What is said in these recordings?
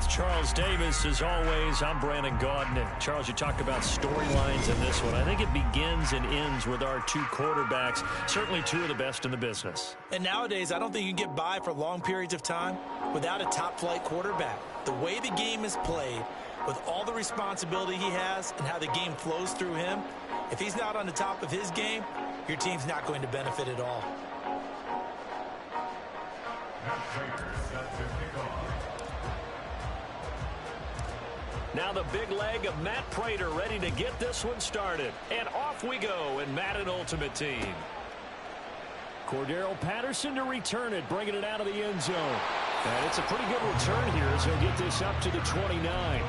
Charles Davis. As always, I'm Brandon Gaudin. And Charles, you talk about storylines in this one. I think it begins and ends with our two quarterbacks, certainly two of the best in the business. And nowadays, I don't think you can get by for long periods of time without a top-flight quarterback. The way the game is played, with all the responsibility he has and how the game flows through him, if he's not on the top of his game, your team's not going to benefit at all. Now the big leg of Matt Prater ready to get this one started. And off we go in Madden Ultimate Team. Cordero Patterson to return it, bringing it out of the end zone. And it's a pretty good return here as he'll get this up to the 29.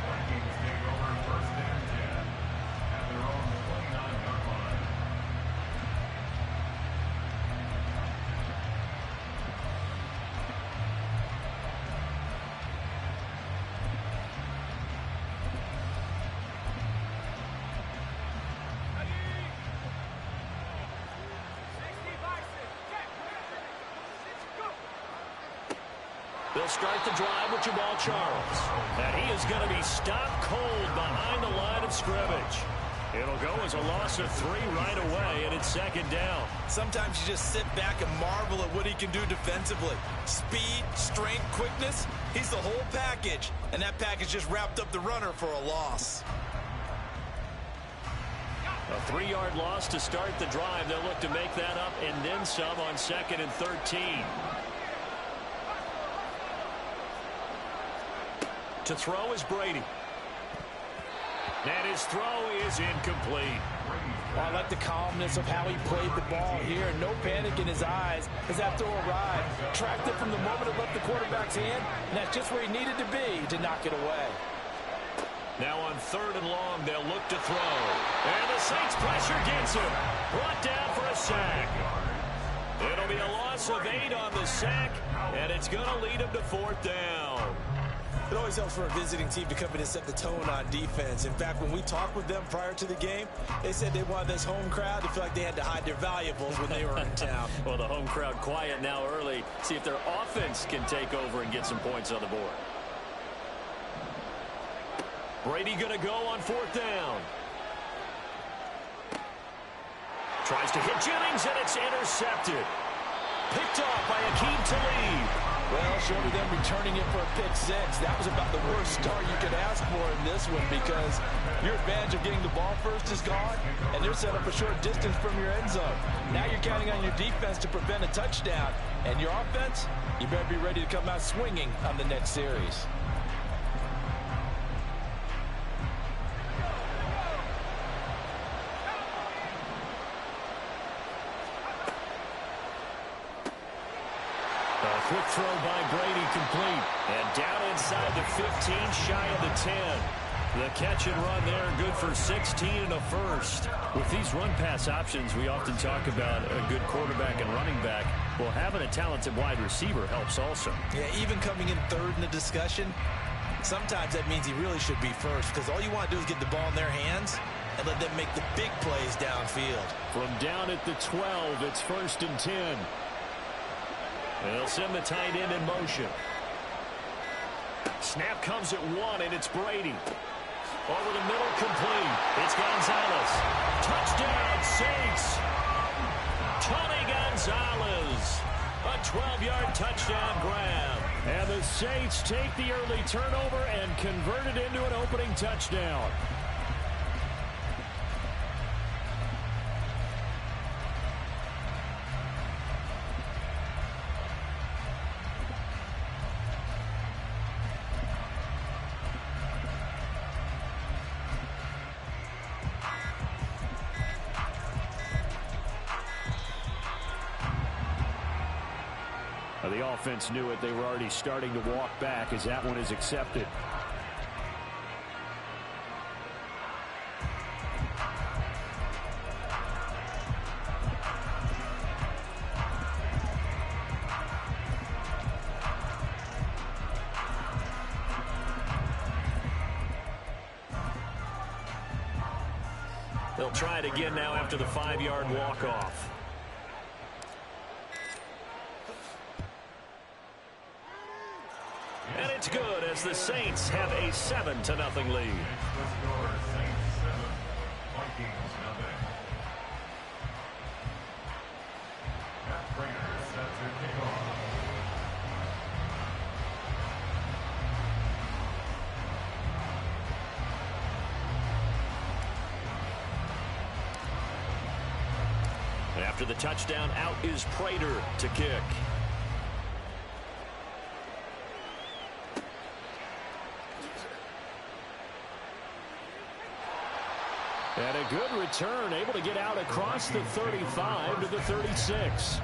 They'll start the drive with Jamal Charles. And he is going to be stopped cold behind the line of scrimmage. It'll go as a loss of 3 right away, and it's second down. Sometimes you just sit back and marvel at what he can do defensively. Speed, strength, quickness, he's the whole package. And that package just wrapped up the runner for a loss. A 3-yard loss to start the drive. They'll look to make that up and then some on 2nd and 13. To throw is Brady. And his throw is incomplete. Well, I like the calmness of how he played the ball here. No panic in his eyes as that throw arrived. Tracked it from the moment it left the quarterback's hand, and that's just where he needed to be to knock it away. Now on 3rd and long, they'll look to throw. And the Saints pressure gets him. Brought down for a sack. It'll be a loss of 8 on the sack, and it's going to lead him to 4th down. It always helps for a visiting team to come in and set the tone on defense. In fact, when we talked with them prior to the game, they said they wanted this home crowd to feel like they had to hide their valuables when they were in town. Well, the home crowd quiet now early. See if their offense can take over and get some points on the board. Brady going to go on 4th down. Tries to hit Jennings, and it's intercepted. Picked off by Akeem Talib. Well, short of them returning it for a pick 6, that was about the worst start you could ask for in this one because your advantage of getting the ball first is gone, and they're set up a short distance from your end zone. Now you're counting on your defense to prevent a touchdown, and your offense, you better be ready to come out swinging on the next series. Quick throw by Brady complete. And down inside the 15, shy of the 10. The catch and run there, good for 16 and a first. With these run-pass options, we often talk about a good quarterback and running back. Well, having a talented wide receiver helps also. Yeah, even coming in 3rd in the discussion, sometimes that means he really should be first because all you want to do is get the ball in their hands and let them make the big plays downfield. From down at the 12, it's 1st and 10. They'll send the tight end in motion. Snap comes at 1, and it's Brady. Over the middle, complete. It's Gonzalez. Touchdown, Saints. Tony Gonzalez. A 12-yard touchdown grab. And the Saints take the early turnover and convert it into an opening touchdown. The offense knew it. They were already starting to walk back as that one is accepted. They'll try it again now after the 5-yard walk-off. And it's good as the Saints have a 7-0 lead. After the touchdown, out is Prater to kick. And a good return, able to get out across the 35 to the 36.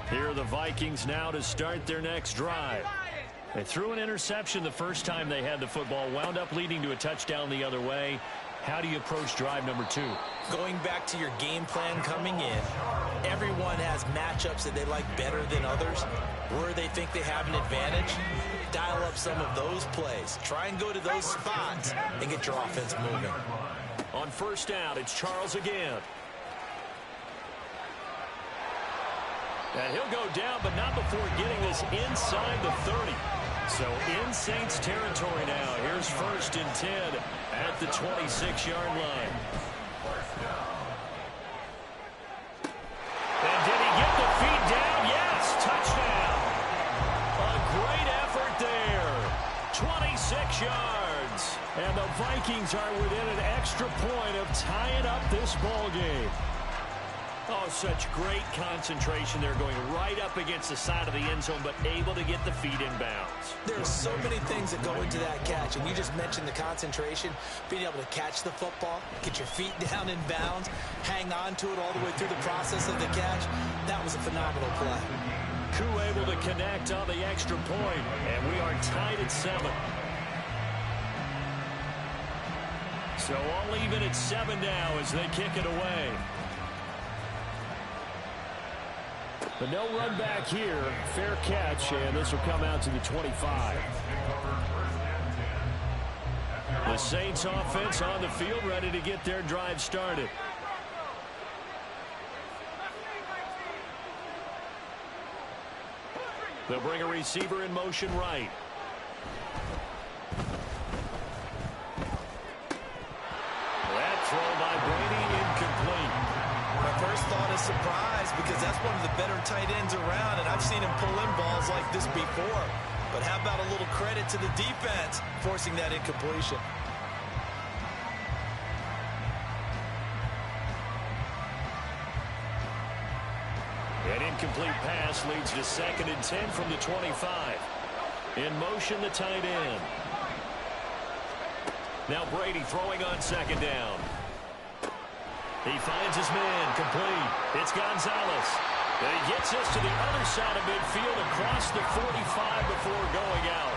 Here are the Vikings now to start their next drive. They threw an interception the first time they had the football, wound up leading to a touchdown the other way. How do you approach drive number 2? Going back to your game plan coming in, everyone has matchups that they like better than others. Where they think they have an advantage, dial up some of those plays. Try and go to those spots and get your offense moving. On first down, it's Charles again. And he'll go down, but not before getting this inside the 30. So in Saints territory now. Here's 1st and 10 at the 26-yard line. And did he get the feet down? Yes, touchdown. A great effort there. 26 yards. And the Vikings are within an extra point of tying up this ball game. Oh, such great concentration. They're going right up against the side of the end zone, but able to get the feet in bounds. There's so many things that go into that catch, and you just mentioned the concentration, being able to catch the football, get your feet down in bounds, hang on to it all the way through the process of the catch. That was a phenomenal play. Koo able to connect on the extra point, and we are tied at 7. So all even at 7 now as they kick it away. But no run back here. Fair catch, and this will come out to the 25. The Saints offense on the field, ready to get their drive started. They'll bring a receiver in motion right. That throw by Brady incomplete. My first thought is surprise, because that's one of the better tight ends around, and I've seen him pull in balls like this before. But how about a little credit to the defense forcing that incompletion? An incomplete pass leads to 2nd and 10 from the 25. In motion, the tight end. Now Brady throwing on 2nd down. He finds his man, complete. It's Gonzalez. And he gets us to the other side of midfield across the 45 before going out.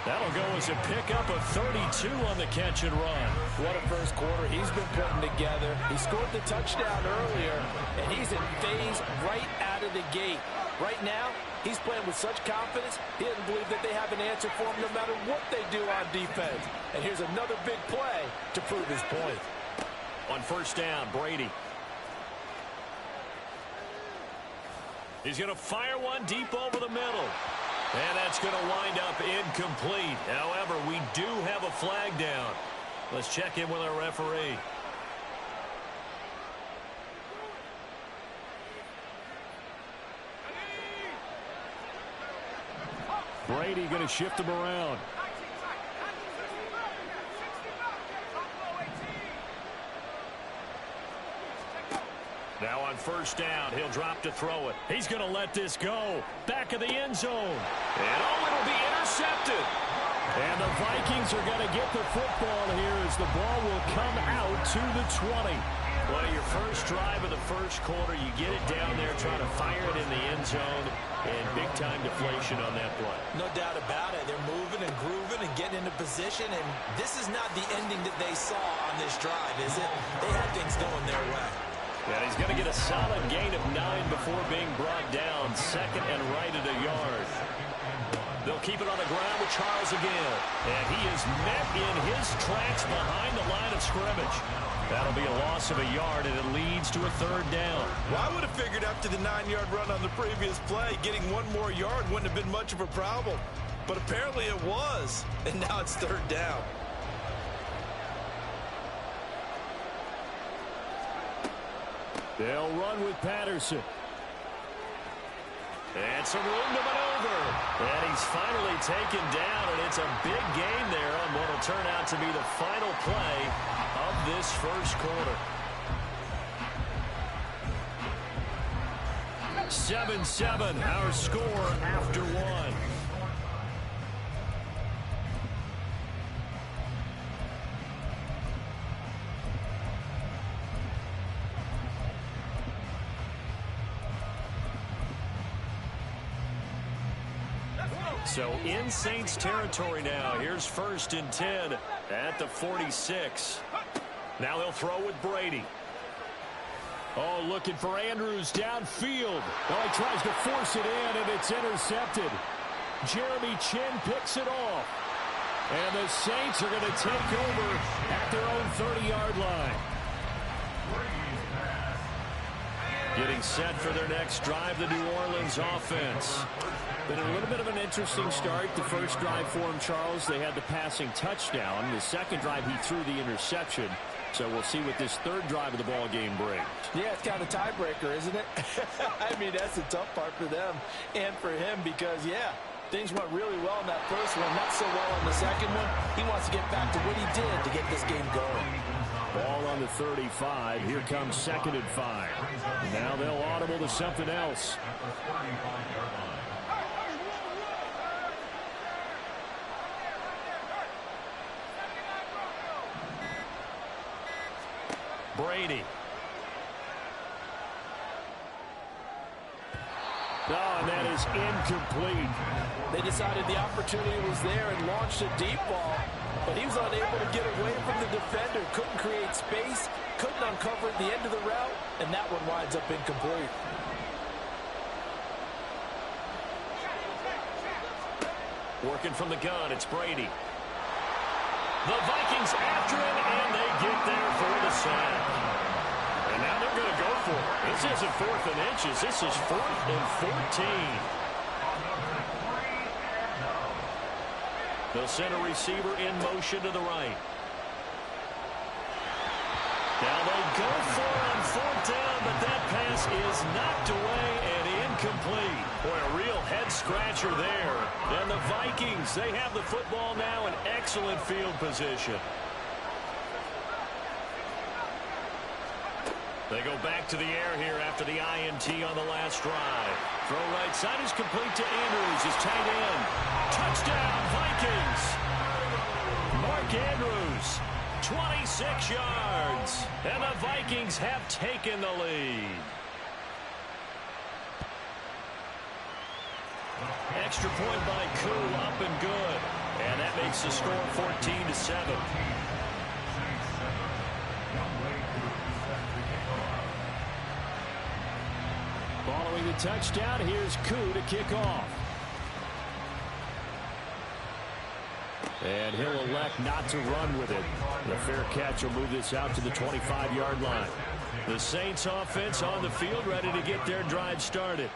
That'll go as a pickup of 32 on the catch and run. What a first quarter he's been putting together. He scored the touchdown earlier, and he's in phase right out of the gate. Right now, he's playing with such confidence, he doesn't believe that they have an answer for him no matter what they do on defense. And here's another big play to prove his point. On first down, Brady. He's going to fire one deep over the middle. And that's going to wind up incomplete. However, we do have a flag down. Let's check in with our referee. Brady going to shift him around. Now on first down, he'll drop to throw it. He's going to let this go. Back of the end zone. And it'll be intercepted. And the Vikings are going to get the football here as the ball will come out to the 20. Well, your first drive of the first quarter, you get it down there, trying to fire it in the end zone, and big-time deflation on that play. No doubt about it. They're moving and grooving and getting into position, and this is not the ending that they saw on this drive, is it? They had things going their way. And he's going to get a solid gain of 9 before being brought down. 2nd and right at a yard. They'll keep it on the ground with Charles again. And he is met in his tracks behind the line of scrimmage. That'll be a loss of a yard, and it leads to a third down. Well, I would have figured after the 9-yard run on the previous play, getting one more yard wouldn't have been much of a problem. But apparently it was, and now it's third down. They'll run with Patterson. And some room to maneuver. And he's finally taken down, and it's a big gain there on what will turn out to be the final play of this first quarter. 7-7, our score after one. So in Saints territory now. Here's 1st and 10 at the 46. Now they'll throw with Brady. Oh, looking for Andrews downfield. Oh, he tries to force it in, and it's intercepted. Jeremy Chin picks it off. And the Saints are going to take over at their own 30-yard line. Getting set for their next drive, the New Orleans offense. Been a little bit of an interesting start. The first drive for him, Charles, they had the passing touchdown. The second drive, he threw the interception. So we'll see what this third drive of the ball game brings. Yeah, it's kind of a tiebreaker, isn't it? I mean, that's the tough part for them and for him because, yeah, things went really well in that first one, not so well in the second one. He wants to get back to what he did to get this game going. Ball on the 35. Here comes 2nd and 5. Now they'll audible to something else. Brady. Oh, and that is incomplete. They decided the opportunity was there and launched a deep ball, but he was unable to get away from the defender. Couldn't create space, couldn't uncover at the end of the route, and that one winds up incomplete. Working from the gun, it's Brady. The Vikings after him, and they get there for the sack. And now they're going to go for it. This isn't 4th and inches. This is 4th and 14. They'll send a receiver in motion to the right. Now they go for it on 4th down, but that pass is knocked away and incomplete. Boy, a real head-scratcher there. And the Vikings, they have the football now in excellent field position. They go back to the air here after the INT on the last drive. Throw right side is complete to Andrews, his tight end. Touchdown, Vikings! Mark Andrews, 26 yards. And the Vikings have taken the lead. Extra point by Koo, up and good. And that makes the score 14-7. Following the touchdown, here's Koo to kick off. And he'll elect not to run with it. The fair catch will move this out to the 25-yard line. The Saints offense on the field, ready to get their drive started.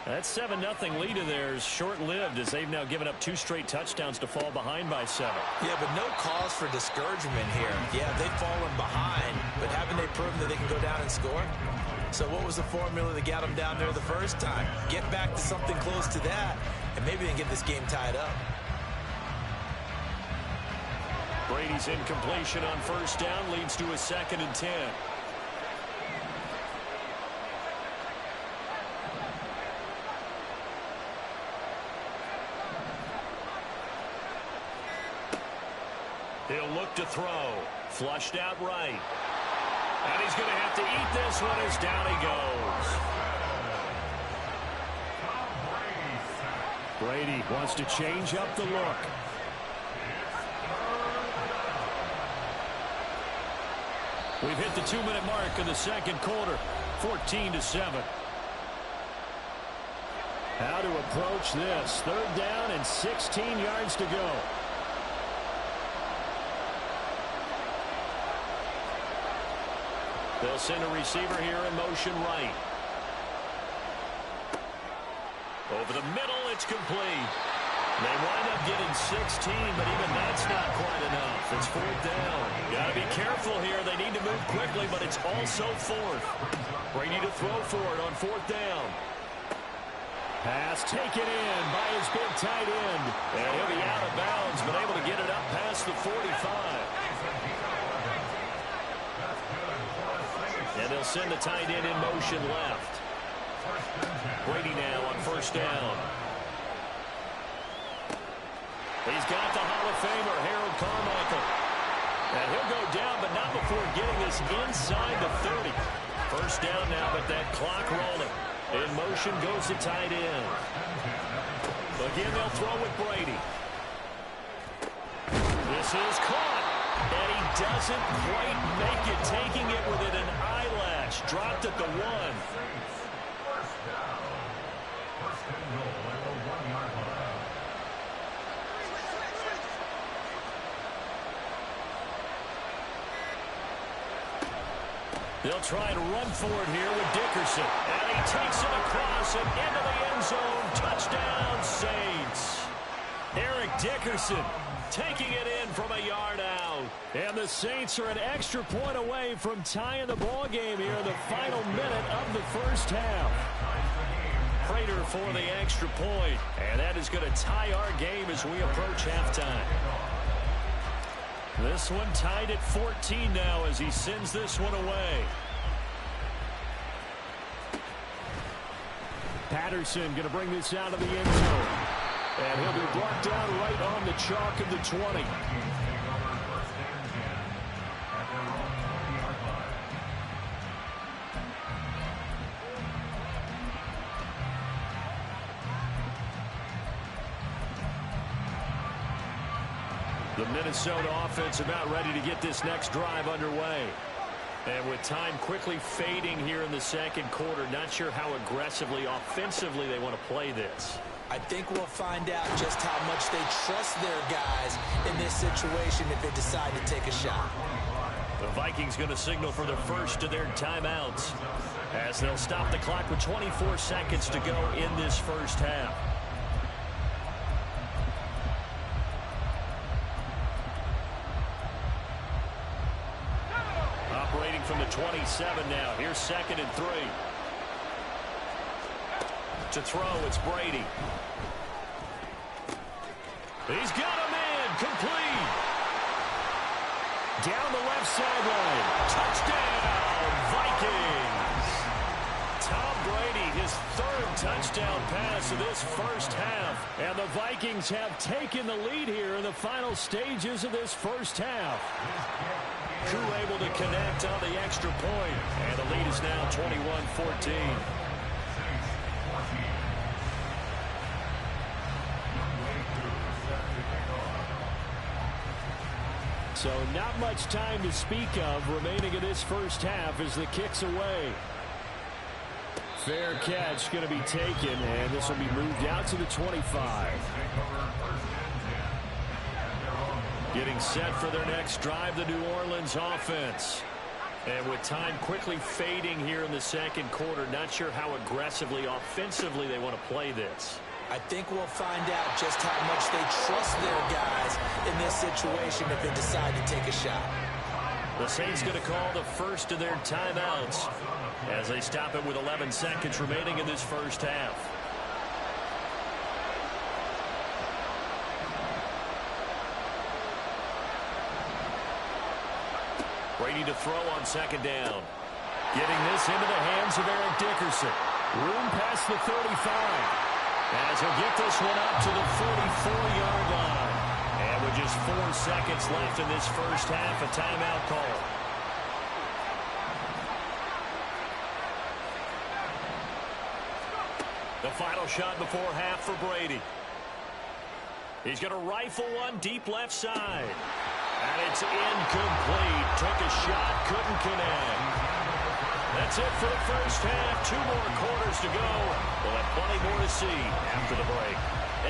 That 7-0 lead of theirs short-lived as they've now given up 2 straight touchdowns to fall behind by 7. Yeah, but no cause for discouragement here. Yeah, they've fallen behind, but haven't they proven that they can go down and score? So what was the formula that got them down there the first time? Get back to something close to that, and maybe they can get this game tied up. Brady's incompletion on 1st down leads to a 2nd and 10. He'll look to throw. Flushed out right. And he's going to have to eat this one as down he goes. Brady wants to change up the look. We've hit the 2-minute mark in the second quarter. 14-7. How to approach this. 3rd down and 16 yards to go. They'll send a receiver here in motion right. Over the middle, it's complete. They wind up getting 16, but even that's not quite enough. It's fourth down. Got to be careful here. They need to move quickly, but it's also fourth. Brady to throw for it on fourth down. Pass taken in by his big tight end. And he'll be out of bounds, but able to get it up past the 45. And they'll send the tight end in motion left. Brady now on first down. He's got the Hall of Famer, Harold Carmichael. And he'll go down, but not before getting this inside the 30. First down now, but that clock rolling. In motion goes the tight end. Again, they'll throw with Brady. This is caught. And he doesn't quite make it, taking it within an eyelash. Dropped at the 1. They'll try to run for it here with Dickerson. And he takes it across and into the end zone. Touchdown, Saints. Eric Dickerson taking it in from a yard out. And the Saints are an extra point away from tying the ball game here in the final minute of the first half. Prater for the extra point. And that is going to tie our game as we approach halftime. This one tied at 14 now as he sends this one away. Patterson going to bring this out of the end zone. And he'll be brought down right on the chalk of the 20. The Minnesota offense about ready to get this next drive underway. And with time quickly fading here in the second quarter, not sure how aggressively, offensively they want to play this. I think we'll find out just how much they trust their guys in this situation if they decide to take a shot. The Vikings going to signal for the first of their timeouts as they'll stop the clock with 24 seconds to go in this first half. Operating from the 27 now. Here's 2nd and 3. To throw, it's Brady. He's got him in. Complete. Down the left sideline. Touchdown, Vikings. Tom Brady, his 3rd touchdown pass of this first half. And the Vikings have taken the lead here in the final stages of this first half. Crew able to connect on the extra point. And the lead is now 21-14. So not much time to speak of remaining in this first half as the kick's away. Fair catch going to be taken, and this will be moved out to the 25. Getting set for their next drive, the New Orleans offense. And with time quickly fading here in the second quarter, not sure how aggressively, offensively they want to play this. I think we'll find out just how much they trust their guys in this situation if they decide to take a shot. The Saints going to call the first of their timeouts as they stop it with 11 seconds remaining in this first half. Brady to throw on 2nd down. Getting this into the hands of Eric Dickerson. Room past the 35. As he'll get this one up to the 44-yard line. And with just 4 seconds left in this first half, a timeout call. The final shot before half for Brady. He's going to rifle one deep left side. And it's incomplete. Took a shot, couldn't connect. That's it for the first half. 2 more quarters to go. We'll have plenty more to see after the break.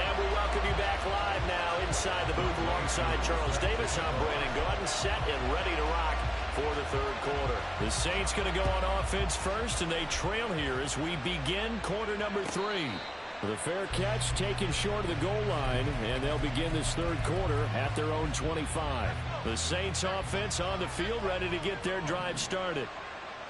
And we welcome you back live now inside the booth alongside Charles Davis. I'm Brandon Gaudin, set and ready to rock for the third quarter. The Saints going to go on offense first, and they trail here as we begin quarter number 3. The fair catch taken short of the goal line, and they'll begin this third quarter at their own 25. The Saints offense on the field, ready to get their drive started.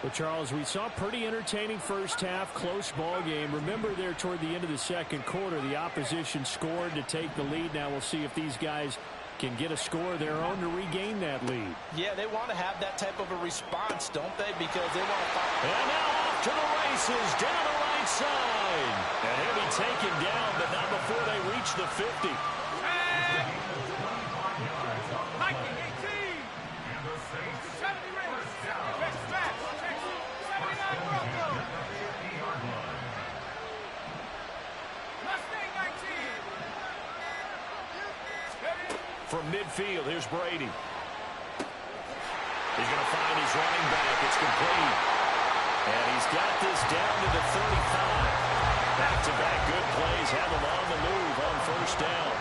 Well, Charles, we saw pretty entertaining first half, close ball game. Remember there toward the end of the second quarter, the opposition scored to take the lead. Now we'll see if these guys can get a score of their own to regain that lead. Yeah, they want to have that type of a response, don't they? Because they want to fight. And now off to the races, down the right side. And he'll be taken down, but not before they reach the 50. From midfield, here's Brady. He's going to find his running back. It's complete. And he's got this down to the 35. Back-to-back good plays have him on the move on first down.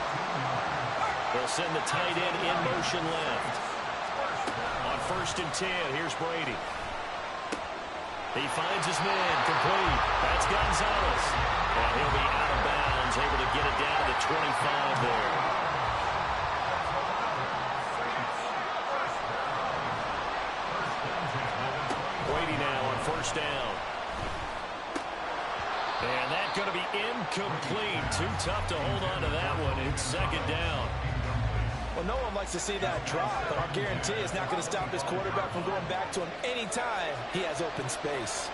They'll send the tight end in motion left. On 1st and 10, here's Brady. He finds his man, complete. That's Gonzalez. And he'll be out of bounds, able to get it down to the 25 there. Brady now on first down. And that's going to be incomplete. Too tough to hold on to that one. It's second down. Well, no one likes to see that drop, but I'll guarantee it's not going to stop his quarterback from going back to him anytime he has open space.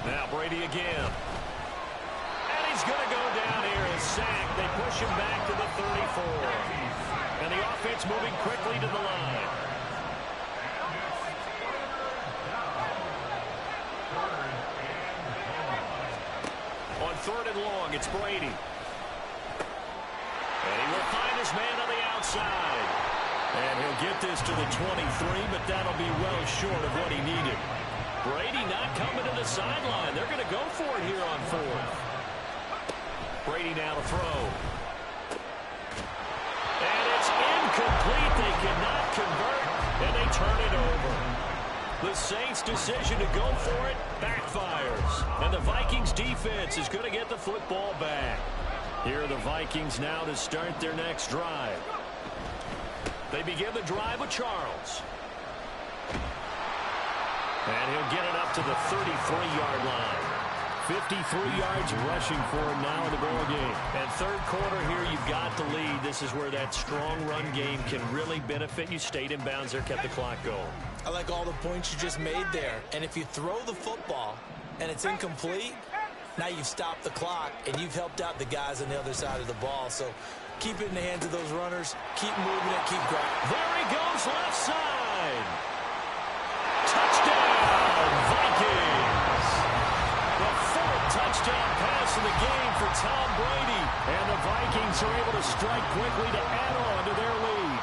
Now Brady again. And he's going to go down here and sack. They push him back to the 34. And the offense moving quickly to the line. On 3rd and long, it's Brady. And he will find his man on the outside. And he'll get this to the 23, but that'll be well short of what he needed. Brady not coming to the sideline. They're going to go for it here on 4th. Brady now to throw. And it's incomplete. They cannot convert, and they turn it over. The Saints' decision to go for it backfires. And the Vikings defense is going to get the football back. Here are the Vikings now to start their next drive. They begin the drive with Charles. And he'll get it up to the 33-yard line. 53 yards rushing for him now in the ball game. And third quarter here, you've got the lead. This is where that strong run game can really benefit you. Stayed in bounds there, kept the clock going. I like all the points you just made there. And if you throw the football and it's incomplete, now you've stopped the clock and you've helped out the guys on the other side of the ball. So keep it in the hands of those runners. Keep moving it, keep grabbing. There he goes, left side. Touchdown, Vikings. The 4th touchdown pass of the game for Tom Brady. And the Vikings are able to strike quickly to add on to their lead.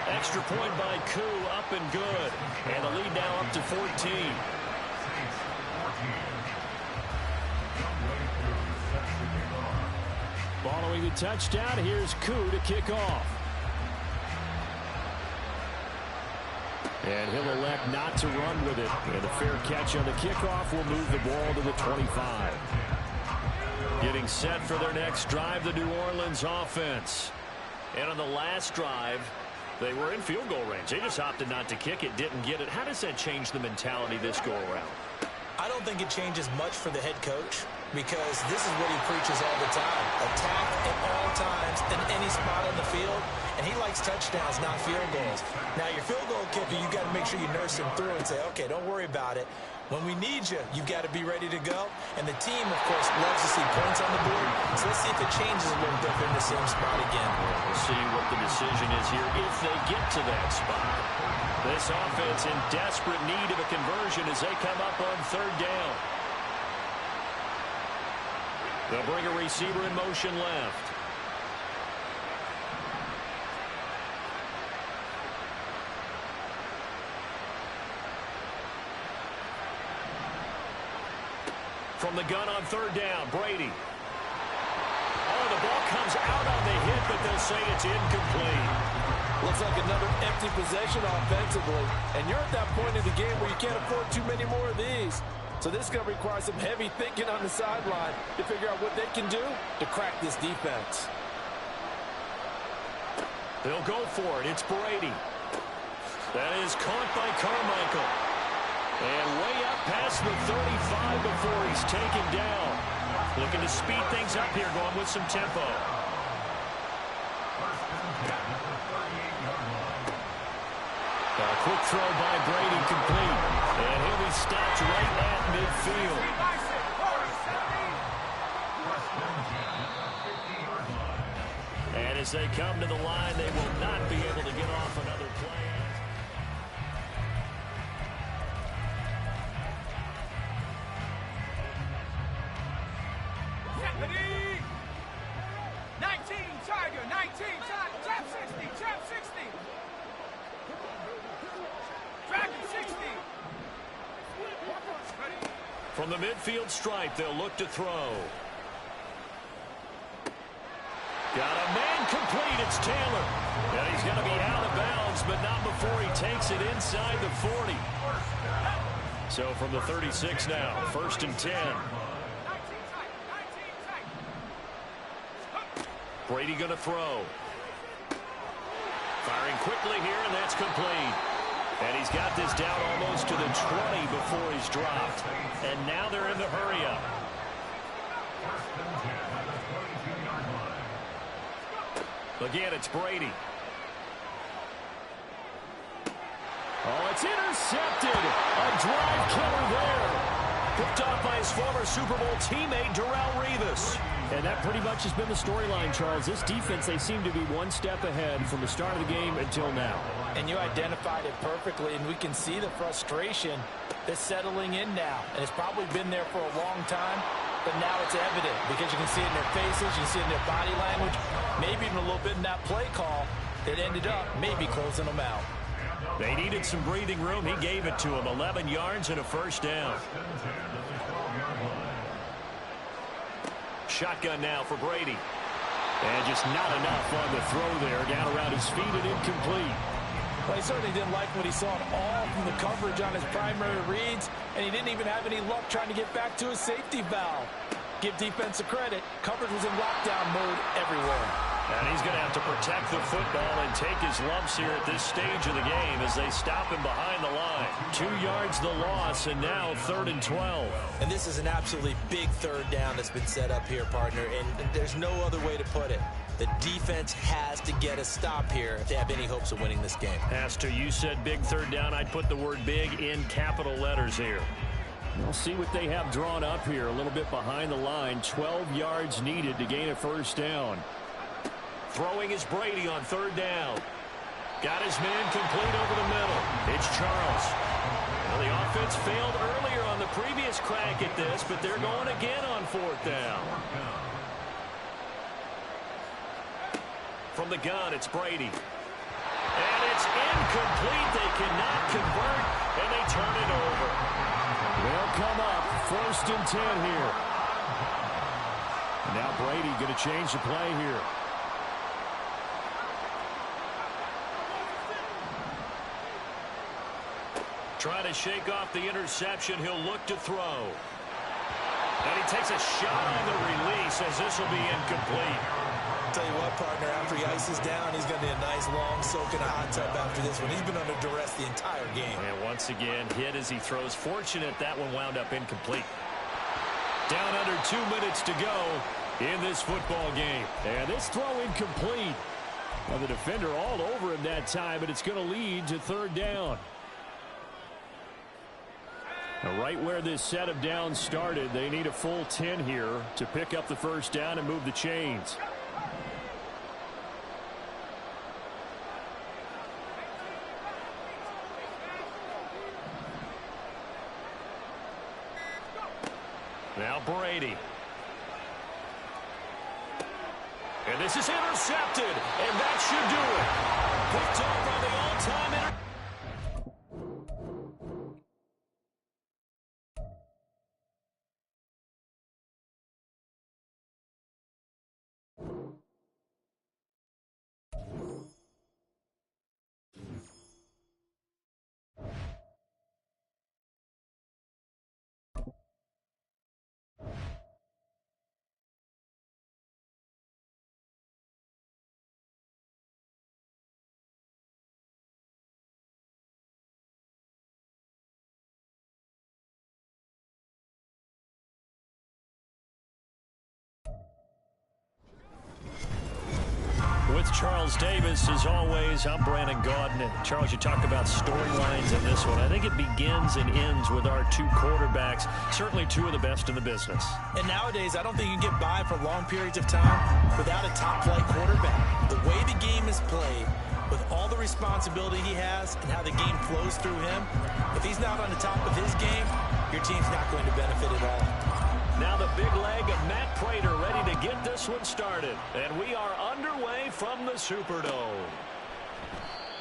Extra point by Koo, up and good. And the lead now up to 14. Following the touchdown, here's Koo to kick off. And he'll elect not to run with it. And a fair catch on the kickoff will move the ball to the 25. Getting set for their next drive, the New Orleans offense. And on the last drive, they were in field goal range. They just opted not to kick it, didn't get it. How does that change the mentality this go-around? I don't think it changes much for the head coach because this is what he preaches all the time. Attack at all times in any spot on the field, and he likes touchdowns, not field goals. Now, your field goal kicker, you got to make sure you nurse him through and say, okay, don't worry about it. When we need you, you've got to be ready to go. And the team, of course, loves to see points on the board. So let's see if it changes a little bit in the same spot again. We'll see what the decision is here if they get to that spot. This offense in desperate need of a conversion as they come up on 3rd down. They'll bring a receiver in motion left. From the gun on third down, Brady. Oh, the ball comes out on the hit, but they'll say it's incomplete. Looks like another empty possession offensively. And you're at that point in the game where you can't afford too many more of these. So this is going to require some heavy thinking on the sideline to figure out what they can do to crack this defense. They'll go for it. It's Brady. That is caught by Carmichael. And way up past the 35 before he's taken down. Looking to speed things up here, going with some tempo. A quick throw by Brady, complete. And he'll be stopped right at midfield. And as they come to the line, they will not be able to get off another play. Deputy! 19, Tiger, 19, Trap 60, Trap 60. Dragon 60. From the midfield stripe, they'll look to throw. Got a man complete. It's Taylor. And he's going to be out of bounds, but not before he takes it inside the 40. So from the 36 now, 1st and 10. Brady going to throw. Firing quickly here, and that's complete. And he's got this down almost to the 20 before he's dropped. And now they're in the hurry-up. Again, it's Brady. Oh, it's intercepted. A drive killer there. Picked off by his former Super Bowl teammate, Darrelle Revis. And that pretty much has been the storyline, Charles. This defense, they seem to be one step ahead from the start of the game until now. And you identified it perfectly, and we can see the frustration that's settling in now. And it's probably been there for a long time, but now it's evident because you can see it in their faces, you can see it in their body language, maybe even a little bit in that play call that ended up maybe closing them out. They needed some breathing room. He gave it to them. 11 yards and a first down. Shotgun now for Brady. And just not enough on the throw there. Down around his feet and incomplete. Well, he certainly didn't like what he saw at all from the coverage on his primary reads, and he didn't even have any luck trying to get back to his safety valve. Give defense a credit. Coverage was in lockdown mode everywhere. And he's going to have to protect the football and take his lumps here at this stage of the game as they stop him behind the line. 2 yards the loss, and now 3rd and 12. And this is an absolutely big third down that's been set up here, partner, and there's no other way to put it. The defense has to get a stop here if they have any hopes of winning this game. Has to. You said big third down. I'd put the word big in capital letters here. We'll see what they have drawn up here. A little bit behind the line. 12 yards needed to gain a first down. Throwing is Brady on third down. Got his man complete over the middle. It's Charles. Well, the offense failed earlier on the previous crack at this, but they're going again on 4th down. From the gun, it's Brady. And it's incomplete. They cannot convert, and they turn it over. They'll come up 1st and 10 here. Now Brady going to change the play here. Trying to shake off the interception. He'll look to throw. And he takes a shot on the release as this will be incomplete. Tell you what, partner, after he ices down, he's going to need a nice long soak in a hot tub after this one. He's been under duress the entire game. And once again, hit as he throws. Fortunate that one wound up incomplete. Down under 2 minutes to go in this football game. And this throw incomplete. Well, the defender all over him that time, but it's going to lead to 3rd down. Now, right where this set of downs started, they need a full 10 here to pick up the first down and move the chains. Now Brady. And this is intercepted, and that should do it. Picked up on the all-time interception. with Charles Davis. As always, I'm Brandon Gaudin. And Charles, you talk about storylines in this one. I think it begins and ends with our two quarterbacks, certainly two of the best in the business. And nowadays, I don't think you can get by for long periods of time without a top-flight quarterback. The way the game is played, with all the responsibility he has and how the game flows through him, if he's not on the top of his game, your team's not going to benefit at all. Now the big leg of Matt Prater ready to get this one started. And we are underway from the Superdome.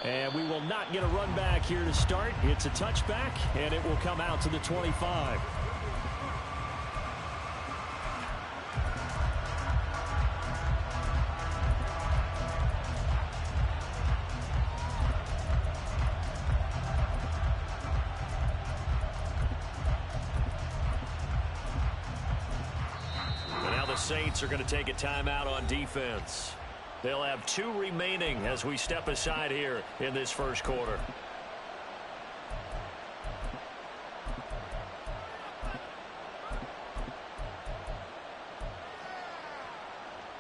And we will not get a run back here to start. It's a touchback, and it will come out to the 25. Saints are going to take a timeout on defense. They'll have 2 remaining as we step aside here in this first quarter.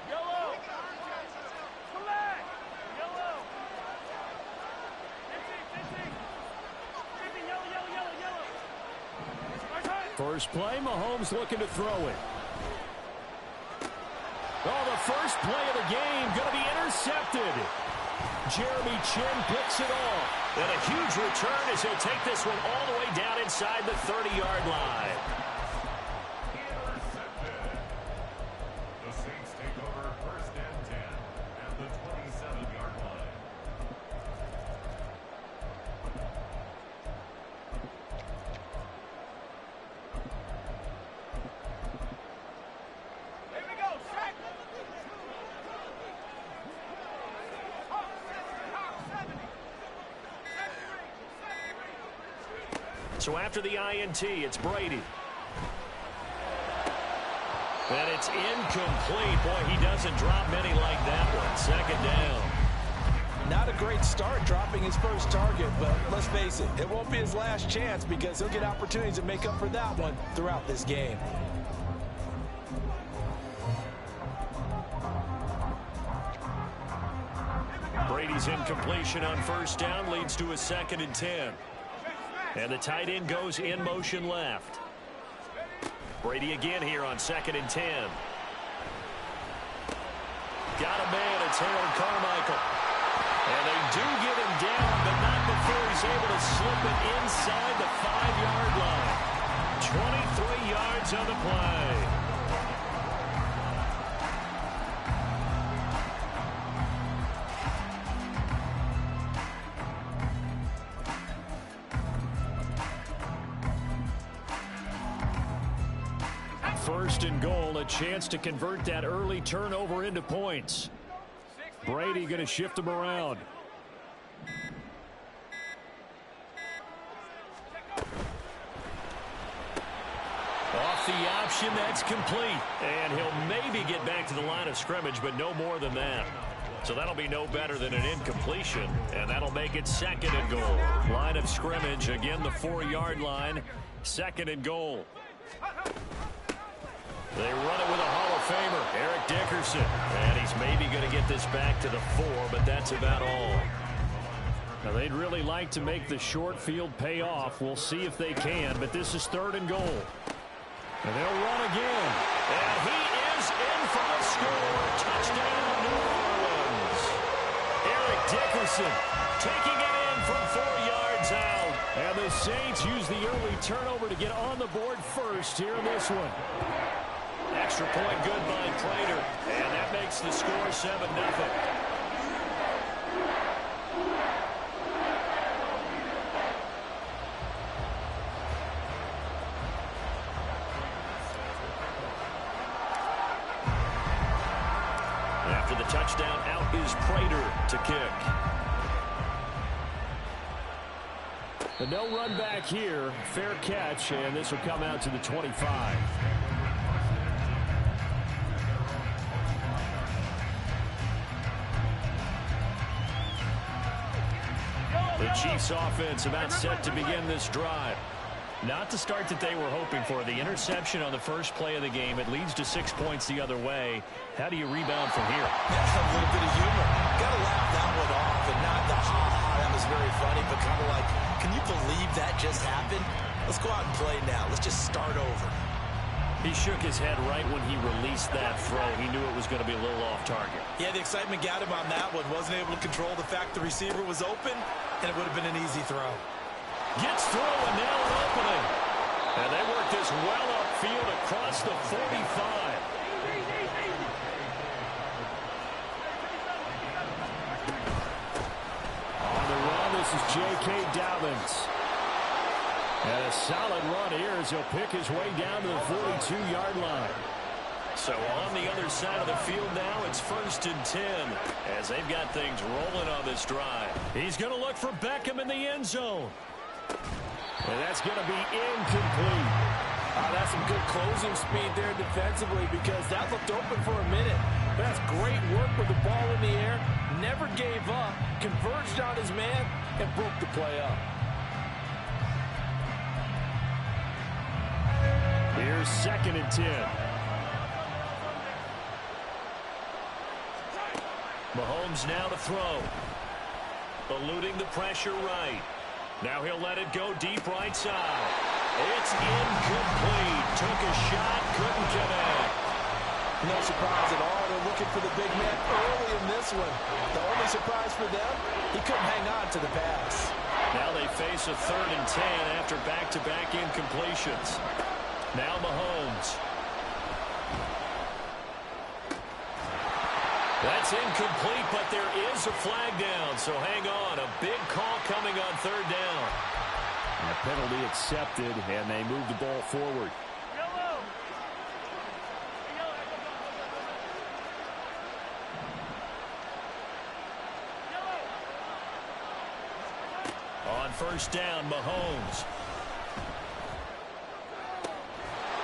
Yellow. Flag. Yellow. 50. Yellow. First play, Mahomes looking to throw it. Oh, the first play of the game going to be intercepted. Jeremy Chin picks it off. And a huge return as he'll take this one all the way down inside the 30-yard line. Intercepted. The Saints take over first and 10 at the 27-yard line. Here we go. Sack. So after the INT, it's Brady. And it's incomplete. Boy, he doesn't drop many like that one. Second down. Not a great start dropping his first target, but let's face it, it won't be his last chance because he'll get opportunities to make up for that one throughout this game. Brady's incompletion on first down leads to a 2nd and 10. And the tight end goes in motion left. Brady again here on 2nd and 10. Got a man, it's Harold Carmichael. And they do get him down, but not before he's able to slip it inside the 5-yard line. 23 yards on the play. First and goal, a chance to convert that early turnover into points. Brady going to shift them around. Off the option, that's complete. And he'll maybe get back to the line of scrimmage, but no more than that. So that'll be no better than an incompletion, and that'll make it 2nd and goal. Line of scrimmage, again the 4-yard line, 2nd and goal. They run it with a Hall of Famer, Eric Dickerson. And he's maybe going to get this back to the 4, but that's about all. Now, they'd really like to make the short field pay off. We'll see if they can, but this is 3rd and goal. And they'll run again. And he is in for the score. Touchdown, New Orleans. Eric Dickerson taking it in from 4 yards out. And the Saints use the early turnover to get on the board first here in this one. Extra point good by Prater, and that makes the score 7-0. After the touchdown, out is Prater to kick. But no run back here. Fair catch, and this will come out to the 25. The Chiefs offense about set to begin this drive. Not the start that they were hoping for. The interception on the first play of the game. It leads to 6 points the other way. How do you rebound from here? That's a little bit of humor. Got to laugh that one off, and not the ha-ha, that was very funny, but kind of like, can you believe that just happened? Let's go out and play now. Let's just start over. He shook his head right when he released that throw. He knew it was going to be a little off target. Yeah, the excitement got him on that one. Wasn't able to control the fact the receiver was open, and it would have been an easy throw. Gets through and now an opening. And they work this well upfield across the 45. On the run, this is J.K. Dobbins. And a solid run here as he'll pick his way down to the 42-yard line. So on the other side of the field now, it's 1st and 10 as they've got things rolling on this drive. He's going to look for Beckham in the end zone. And that's going to be incomplete. That's some good closing speed there defensively because that looked open for a minute. That's great work with the ball in the air. Never gave up, converged on his man, and broke the play up. Here's 2nd and 10. Mahomes now to throw. Eluding the pressure right. Now he'll let it go deep right side. It's incomplete. Took a shot, couldn't connect. No surprise at all. They're looking for the big man early in this one. The only surprise for them, he couldn't hang on to the pass. Now they face a 3rd and 10 after back-to-back incompletions. Now Mahomes. That's incomplete, but there is a flag down, so hang on. A big call coming on 3rd down. And a penalty accepted, and they move the ball forward. On 1st down, Mahomes.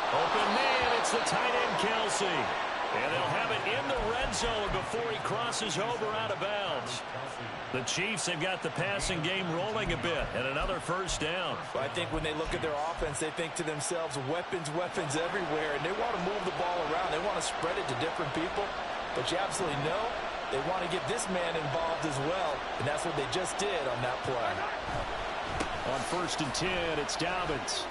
Open man, it's the tight end, Kelsey. And they'll have it in the red zone before he crosses over out of bounds. The Chiefs have got the passing game rolling a bit, and another 1st down. Well, I think when they look at their offense, they think to themselves, weapons, weapons everywhere, and they want to move the ball around. They want to spread it to different people, but you absolutely know they want to get this man involved as well, and that's what they just did on that play. On 1st and 10, it's Dobbins.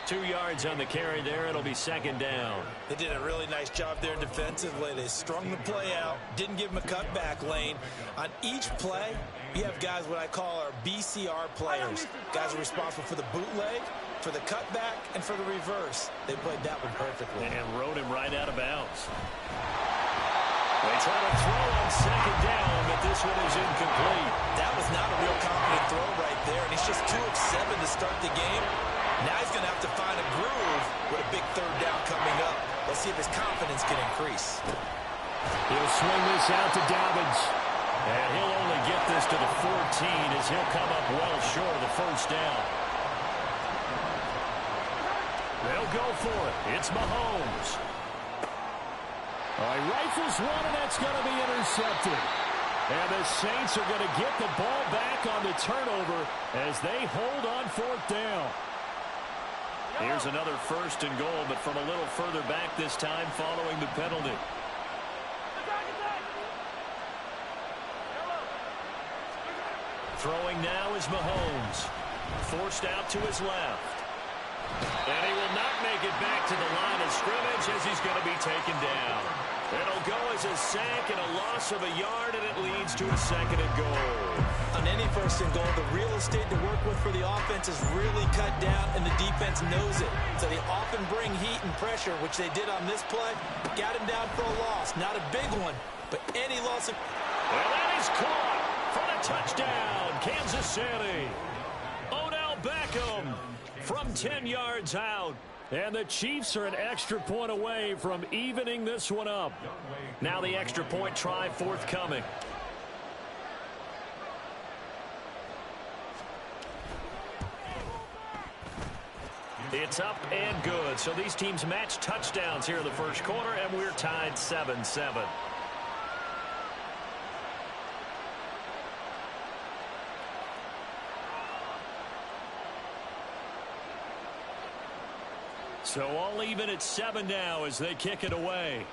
2 yards on the carry there. It'll be 2nd down. They did a really nice job there defensively. They strung the play out, didn't give him a cutback lane. On each play, you have guys what I call our BCR players. Guys are responsible for the bootleg, for the cutback, and for the reverse. They played that one perfectly. And rode him right out of bounds. They try to throw on 2nd down, but this one is incomplete. That was not a real confident throw right there, and he's just 2 of 7 to start the game. Now he's going to have to find a groove with a big 3rd down coming up. Let's see if his confidence can increase. He'll swing this out to Dobbins. And he'll only get this to the 14 as he'll come up well short of the 1st down. They'll go for it. It's Mahomes. He rifles one, and that's going to be intercepted. And the Saints are going to get the ball back on the turnover as they hold on 4th down. Here's another 1st and goal, but from a little further back this time following the penalty. Throwing now is Mahomes. Forced out to his left. And he will not make it back to the line of scrimmage as he's going to be taken down. It'll go as a sack and a loss of a yard, and it leads to a 2nd and goal. On any 1st and goal, the real estate to work with for the offense is really cut down, and the defense knows it. So they often bring heat and pressure, which they did on this play. Got him down for a loss. Not a big one, but any loss of... Well, that is caught for the touchdown, Kansas City. Odell Beckham from 10 yards out. And the Chiefs are an extra point away from evening this one up. Now the extra point try forthcoming. It's up and good. So these teams match touchdowns here in the 1st quarter, and we're tied 7-7. So all even at 7 now as they kick it away.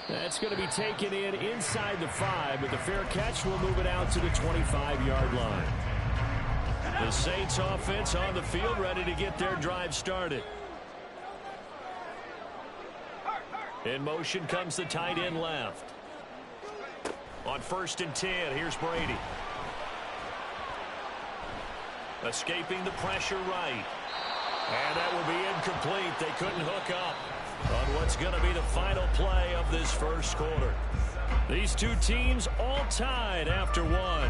That's going to be taken in inside the 5, but the fair catch will move it out to the 25-yard line. The Saints offense on the field ready to get their drive started. In motion comes the tight end left. On 1st and 10, here's Brady. Escaping the pressure right. And that will be incomplete. They couldn't hook up on what's going to be the final play of this first quarter. These two teams all tied after one.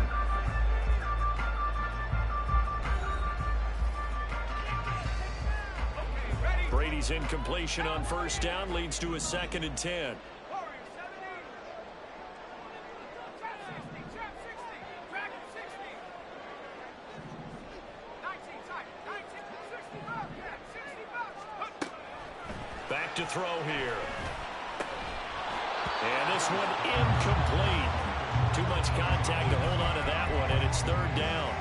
Brady's incompletion on 1st down leads to a 2nd and 10. Back to throw here. And this one incomplete. Too much contact to hold on to that one, and it's 3rd down.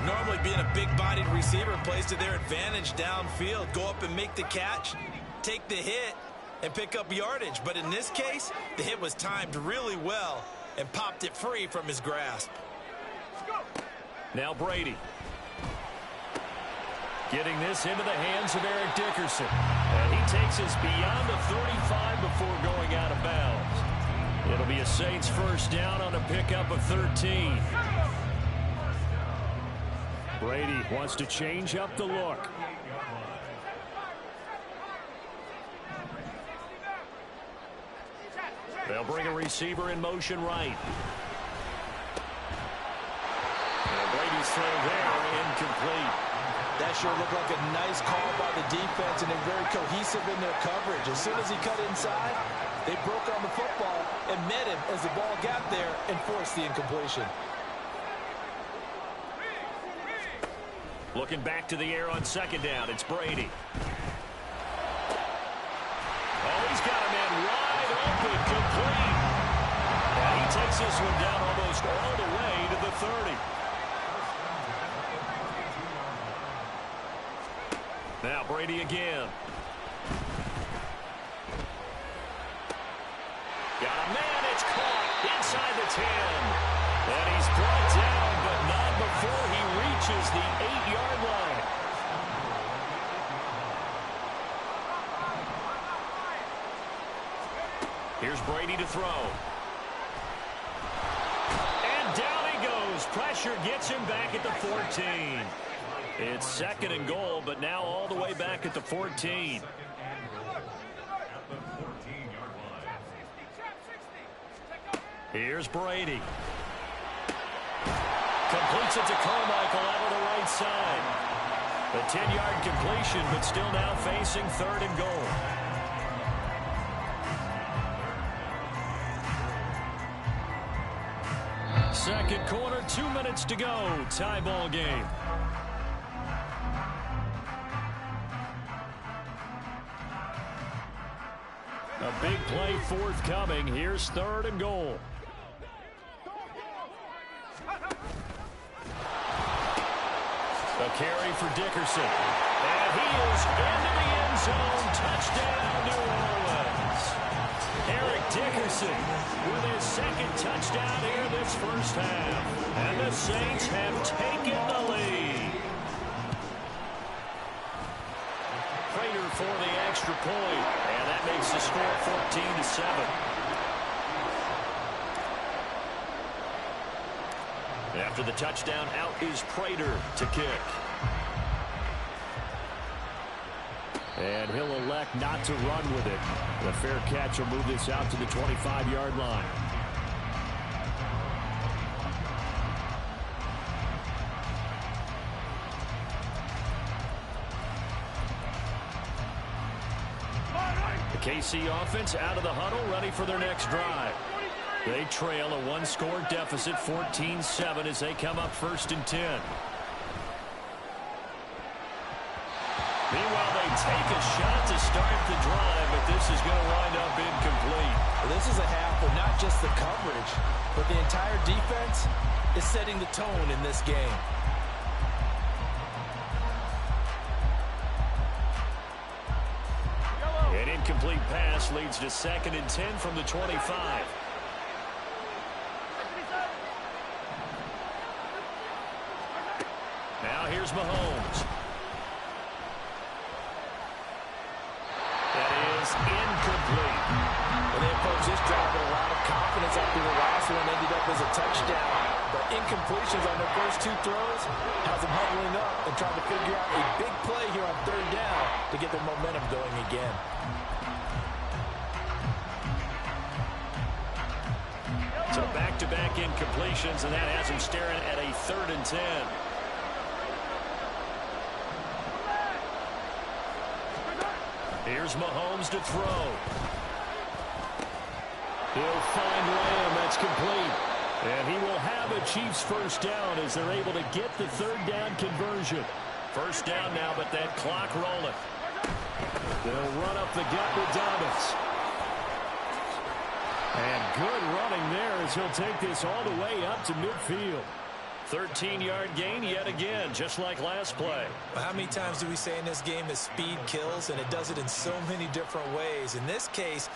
Normally being a big-bodied receiver plays to their advantage downfield. Go up and make the catch, take the hit, and pick up yardage. But in this case, the hit was timed really well and popped it free from his grasp. Now Brady. Getting this into the hands of Eric Dickerson. And he takes us beyond the 35 before going out of bounds. It'll be a Saints 1st down on a pickup of 13. Brady wants to change up the look. They'll bring a receiver in motion right. And Brady's throw there, incomplete. That sure looked like a nice call by the defense, and they're very cohesive in their coverage. As soon as he cut inside, they broke on the football and met him as the ball got there and forced the incompletion. Looking back to the air on 2nd down, it's Brady. Oh, he's got a man wide open, complete. And he takes this one down almost all the way to the 30. Now Brady again. Got a man, it's caught inside the 10. And he's brought down, but not before he reaches the 8-yard line. Here's Brady to throw. And down he goes. Pressure gets him back at the 14. It's 2nd and goal, but now all the way back at the 14. Here's Brady. Completes it to Carmichael out of the right side. A 10-yard completion, but still now facing 3rd and goal. Second quarter, 2 minutes to go. Tie ball game. A big play forthcoming. Here's 3rd and goal. A carry for Dickerson. And he is into the end zone. Touchdown, New Orleans. Eric Dickerson with his 2nd touchdown here this first half. And the Saints have taken the lead. Prater for the extra point. And that makes the score 14-7. After the touchdown, out is Prater to kick. And he'll elect not to run with it. The fair catch will move this out to the 25-yard line. The KC offense out of the huddle, ready for their next drive. They trail a 1-score deficit, 14-7, as they come up 1st and 10. Meanwhile, they take a shot to start the drive, but this is going to wind up incomplete. Well, this is a half where not just the coverage, but the entire defense is setting the tone in this game. incomplete pass leads to 2nd and 10 from the 25. Now here's Mahomes. That is incomplete. Well, they approached this drive with a lot of confidence after the last one ended up as a touchdown. But incompletions on their first 2 throws has them huddling up and trying to figure out a big play here on 3rd down to get their momentum going again. So back-to-back incompletions, and that has them staring at a 3rd and 10. Here's Mahomes to throw. He'll find Lamb. That's complete. And he will have a Chiefs first down as they're able to get the 3rd down conversion. First down now, but that clock rolling. They'll run up the gut with Dobbins. And good running there as he'll take this all the way up to midfield. 13-yard gain yet again, just like last play. Well, how many times do we say in this game that speed kills, and it does it in so many different ways? In this case,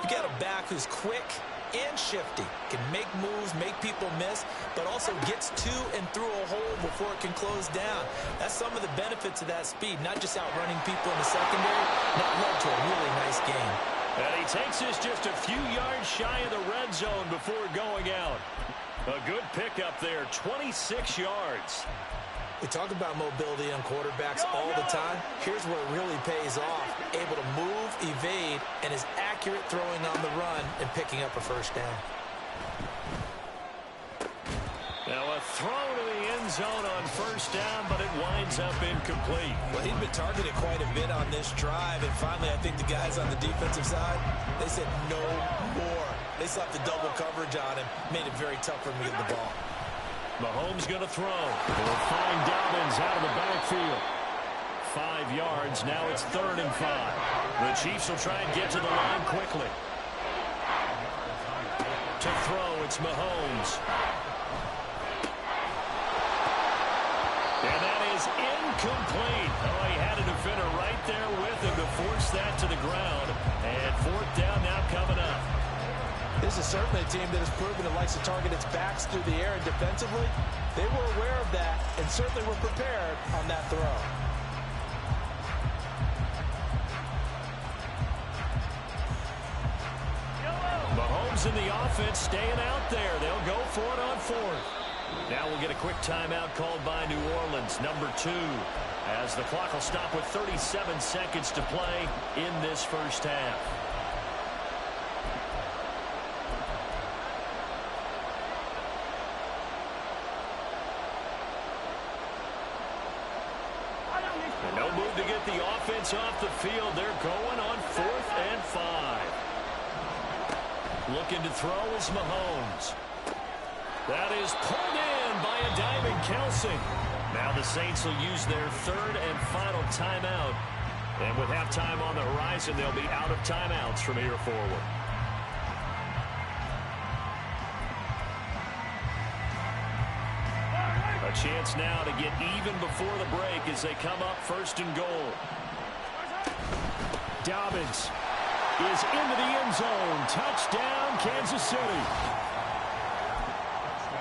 you got a back who's quick and shifty, can make moves, make people miss, but also gets to and through a hole before it can close down. That's some of the benefits of that speed, not just outrunning people in the secondary. That led to a really nice game. And he takes this just a few yards shy of the red zone before going out. A good pickup there, 26 yards. We talk about mobility on quarterbacks all the time. Here's where it really pays off. Able to move, evade, and is accurate throwing on the run and picking up a first down. Now a throw to the end zone on first down, but it winds up incomplete. Well, he'd been targeted quite a bit on this drive, and finally I think the guys on the defensive side, they said no more. They slapped the double coverage on him, made it very tough for him to get the ball. Mahomes going to throw. They'll find Dobbins out of the backfield. 5 yards. Now it's 3rd and 5. The Chiefs will try and get to the line quickly. To throw, it's Mahomes. And that is incomplete. Oh, he had a defender right there with him to force that to the ground. And 4th down now coming up. This is certainly a team that has proven it likes to target its backs through the air, and defensively, they were aware of that and certainly were prepared on that throw. Mahomes and the offense staying out there. They'll go for it on 4th. Now we'll get a quick timeout called by New Orleans, number 2, as the clock will stop with 37 seconds to play in this first half. And no move to get the offense off the field. They're going on 4th and 5. Looking to throw is Mahomes. That is pulled in by a diving Kelsey. Now the Saints will use their 3rd and final timeout. And with halftime on the horizon, they'll be out of timeouts from here forward. A chance now to get even before the break as they come up 1st and goal. Dobbins is into the end zone. Touchdown, Kansas City.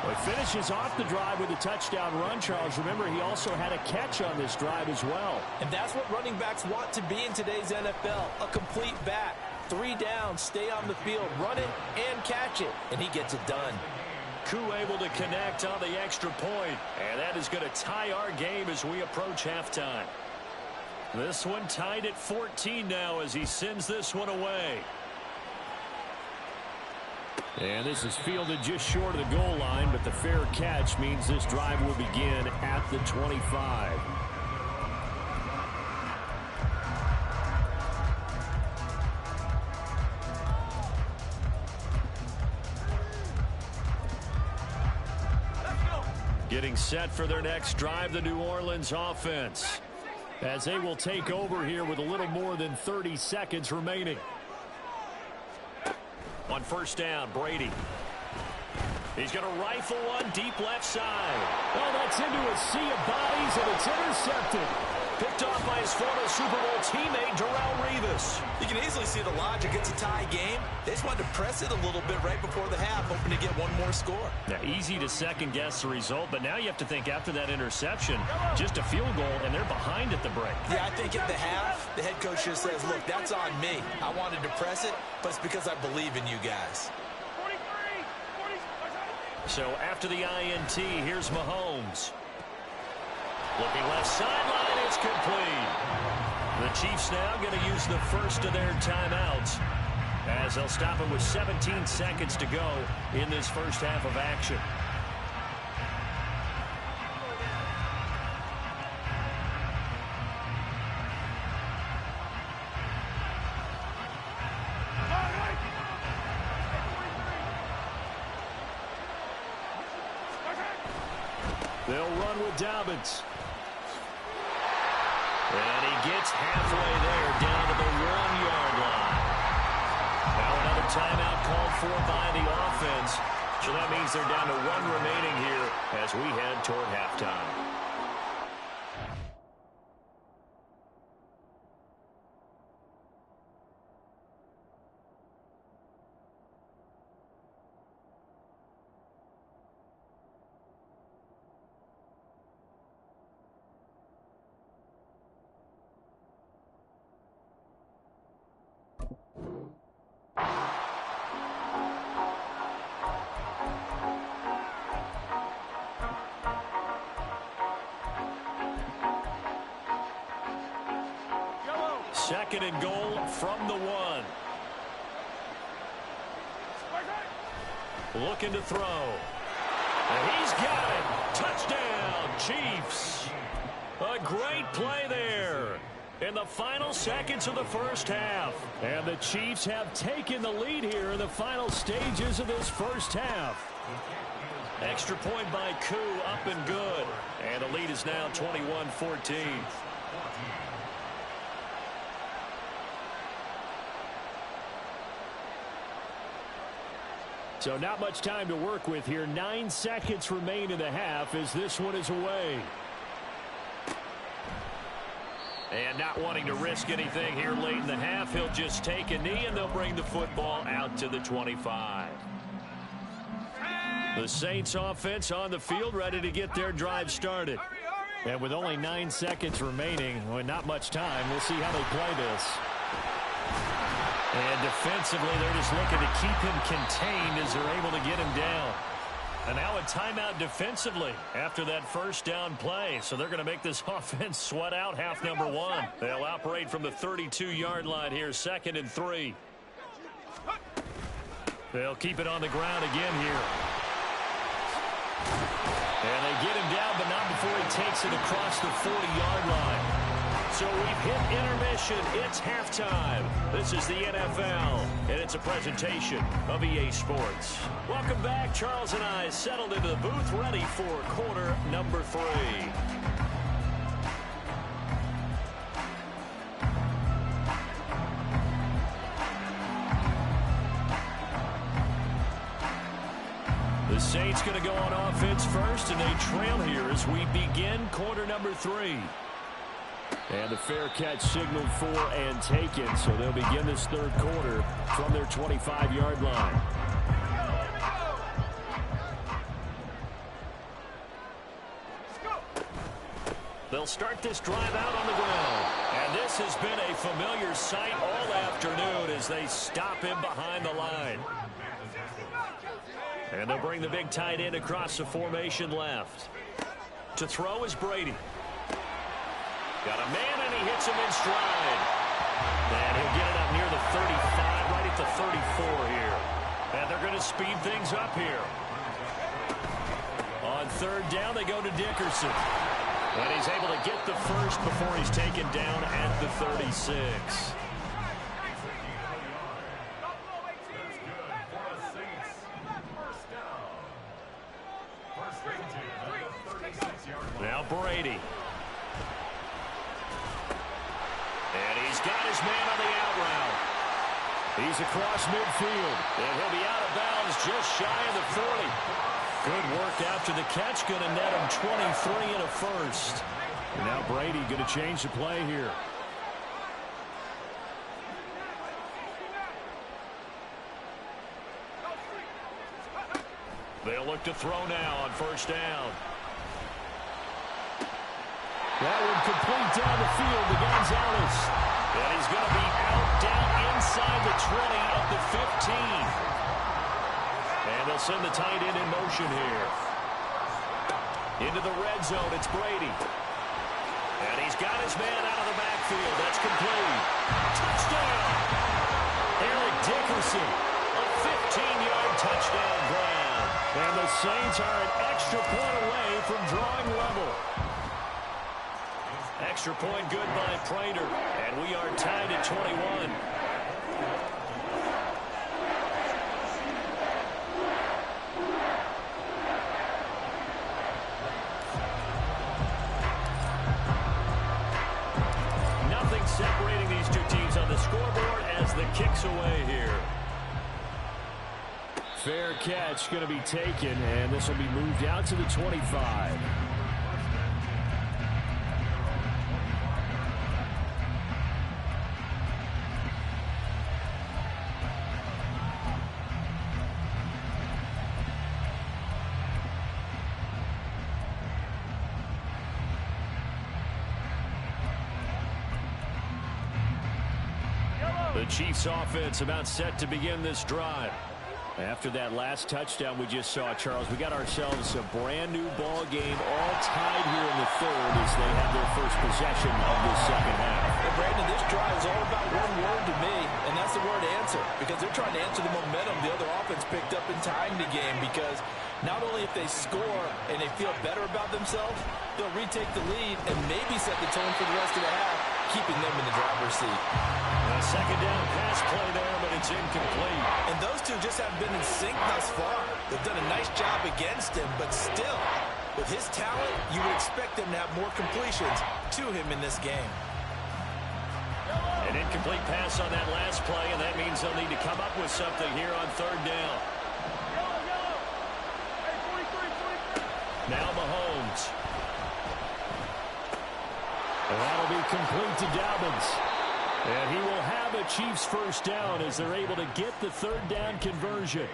Well, he finishes off the drive with a touchdown run, Charles. Remember, he also had a catch on this drive as well. And that's what running backs want to be in today's NFL, a complete back. 3 downs, stay on the field, run it, and catch it. And he gets it done. Koo able to connect on the extra point. And that is going to tie our game as we approach halftime. This one tied at 14 now as he sends this one away. And this is fielded just short of the goal line, but the fair catch means this drive will begin at the 25. Getting set for their next drive, the New Orleans offense, as they will take over here with a little more than 30 seconds remaining. On first down, Brady. He's going to rifle one deep left side. Oh, that's into a sea of bodies, and it's intercepted. Picked off by his former Super Bowl teammate, Darrelle Revis. You can easily see the logic. It's a tie game. They just wanted to press it a little bit right before the half, hoping to get one more score. Yeah, easy to second-guess the result, but now you have to think after that interception, just a field goal, and they're behind at the break. Yeah, I think at the half, the head coach just says, look, that's on me. I wanted to press it, but it's because I believe in you guys. 43, 40. So after the INT, here's Mahomes. Looking left sideline, it's complete. The Chiefs now going to use the first of their timeouts as they'll stop it with 17 seconds to go in this first half of action. They'll run with Dobbins. And he gets halfway there, down to the 1-yard line. Now another timeout called for by the offense. So that means they're down to 1 remaining here as we head toward halftime. Second and goal from the 1. Looking to throw. And he's got it. Touchdown, Chiefs. A great play there in the final seconds of the first half. And the Chiefs have taken the lead here in the final stages of this first half. Extra point by Koo, up and good. And the lead is now 21-14. So not much time to work with here. 9 seconds remain in the half as this one is away. And not wanting to risk anything here late in the half, he'll just take a knee and they'll bring the football out to the 25. The Saints offense on the field ready to get their drive started. And with only 9 seconds remaining, well, not much time, we'll see how they play this. And defensively, they're just looking to keep him contained as they're able to get him down. And now a timeout defensively after that first down play. So they're going to make this offense sweat out half number 1. They'll operate from the 32-yard line here, 2nd and 3. They'll keep it on the ground again here. And they get him down, but not before he takes it across the 40-yard line. So we've hit intermission. It's halftime. This is the NFL, and it's a presentation of EA Sports. Welcome back. Charles and I settled into the booth, ready for quarter number 3. The Saints going to go on offense first, and they trail here as we begin quarter number 3. And the fair catch signaled for and taken, so they'll begin this third quarter from their 25-yard line. They'll start this drive out on the ground. And this has been a familiar sight all afternoon as they stop him behind the line. And they'll bring the big tight end across the formation left. To throw is Brady. Got a man, and he hits him in stride. And he'll get it up near the 35, right at the 34 here. And they're going to speed things up here. On third down, they go to Dickerson. And he's able to get the first before he's taken down at the 36. Now Brady. And he's got his man on the out route. He's across midfield. And he'll be out of bounds just shy of the 40. Good work after the catch. Going to net him 23 and a first. And now Brady going to change the play here. They'll look to throw now on first down. That one complete down the field to Gonzalez. And he's going to be out down inside the 20 of the 15. And they'll send the tight end in motion here. Into the red zone, it's Brady. And he's got his man out of the backfield. That's complete. Touchdown! Eric Dickerson, a 15-yard touchdown grab. And the Saints are an extra point away from drawing level. Extra point good by Prater. And we are tied at 21. Nothing separating these two teams on the scoreboard as the kick's away here. Fair catch going to be taken, and this will be moved out to the 25. The Chiefs offense about set to begin this drive. After that last touchdown we just saw, Charles, we got ourselves a brand new ball game, all tied here in the third as they have their first possession of this second half. And Brandon, this drive is all about one word to me, and that's the word answer, because they're trying to answer the momentum the other offense picked up in tying the game, because not only if they score and they feel better about themselves, they'll retake the lead and maybe set the tone for the rest of the half, keeping them in the driver's seat. A second down pass play there, but it's incomplete. And those two just haven't been in sync thus far. They've done a nice job against him, but still, with his talent, you would expect them to have more completions to him in this game. An incomplete pass on that last play, and that means they'll need to come up with something here on third down. Now Mahomes. And that'll be complete to Dobbins. And he will have a Chiefs first down as they're able to get the third down conversion.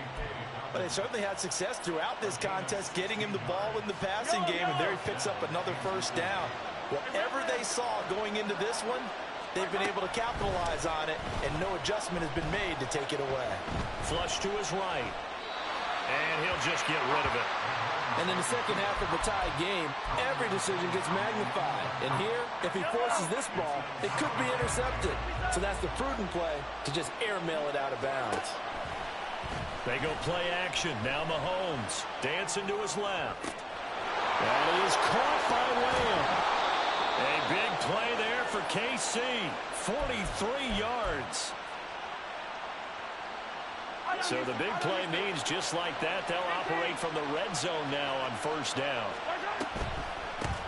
But they certainly had success throughout this contest, getting him the ball in the passing game, and there he picks up another first down. Whatever they saw going into this one, they've been able to capitalize on it, and no adjustment has been made to take it away. Flush to his right. And he'll just get rid of it. And in the second half of the tie game, every decision gets magnified. And here, if he forces this ball, it could be intercepted. So that's the prudent play to just airmail it out of bounds. They go play action. Now Mahomes dancing to his left. That is caught by Lamb. A big play there for KC. 43 yards. So the big play means just like that, they'll operate from the red zone now on first down.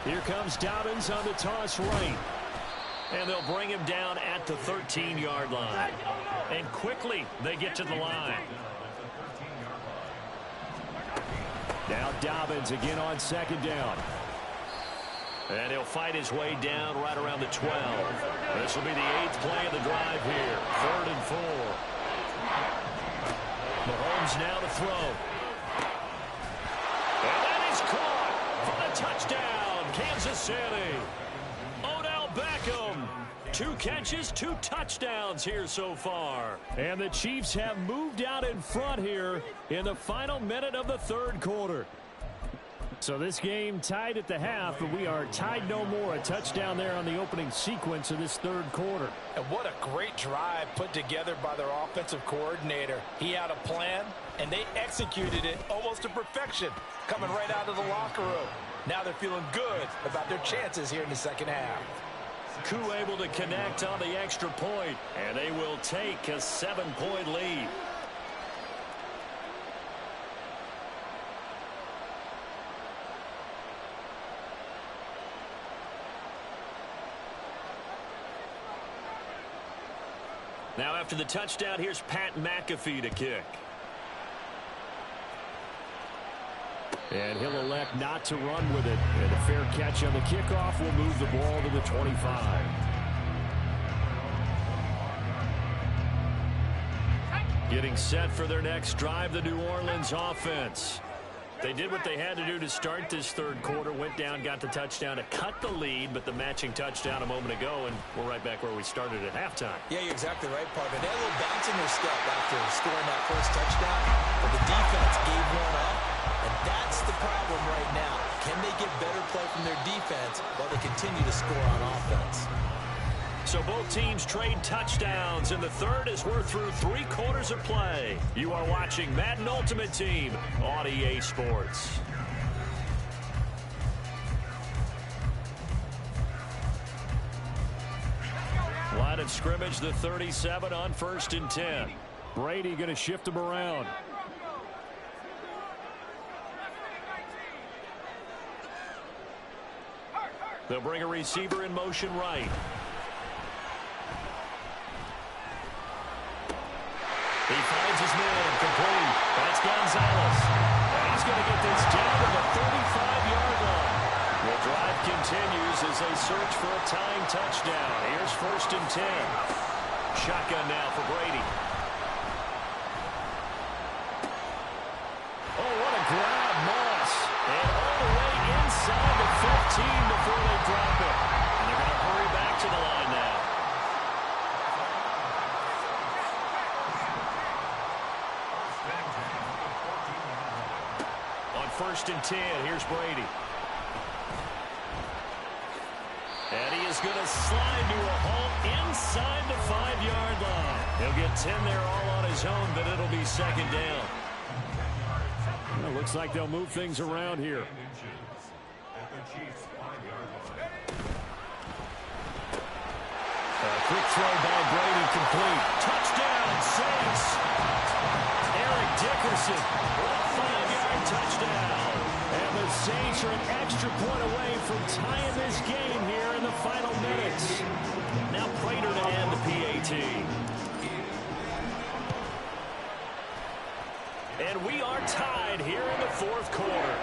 Here comes Dobbins on the toss right. And they'll bring him down at the 13-yard line. And quickly they get to the line. Now Dobbins again on second down. And he'll fight his way down right around the 12. This will be the 8th play of the drive here. 3rd and 4. Mahomes now to throw. And that is caught for the touchdown, Kansas City. Odell Beckham. 2 catches, 2 touchdowns here so far. And the Chiefs have moved out in front here in the final minute of the third quarter. So this game tied at the half, but we are tied no more. A touchdown there on the opening sequence of this third quarter. And what a great drive put together by their offensive coordinator. He had a plan, and they executed it almost to perfection, coming right out of the locker room. Now they're feeling good about their chances here in the second half. Koo able to connect on the extra point, and they will take a 7-point lead. Now after the touchdown, here's Pat McAfee to kick. And he'll elect not to run with it. And a fair catch on the kickoff will move the ball to the 25. Getting set for their next drive, the New Orleans offense. They did what they had to do to start this third quarter. Went down, got the touchdown to cut the lead, but the matching touchdown a moment ago, and we're right back where we started at halftime. Yeah, you're exactly right, partner. They had a little bounce in their step after scoring that first touchdown, but the defense gave one up, and that's the problem right now. Can they get better play from their defense while they continue to score on offense? So both teams trade touchdowns, and the third as we're through 3 quarters of play. You are watching Madden Ultimate Team on EA Sports. Line of scrimmage, the 37 on 1st and 10. Brady going to shift him around. They'll bring a receiver in motion right. He finds his man, complete. That's Gonzalez. And he's going to get this down to the 35-yard line. The drive continues as they search for a tying touchdown. Here's 1st and 10. Shotgun now for Brady. Oh, what a grab, Moss. And all the way inside the 15 before they drop it. And they're going to hurry back to the line now. On 1st and 10, here's Brady. And he is going to slide to a halt inside the 5-yard line. He'll get 10 there all on his own, but it'll be 2nd down. Well, looks like they'll move things around here. A quick throw by Brady, complete. Touchdown, Saints. Eric Dickerson with a 5-yard touchdown. And the Saints are an extra point away from tying this game here in the final minutes. Now Prater to end the PAT. And we are tied here in the 4th quarter.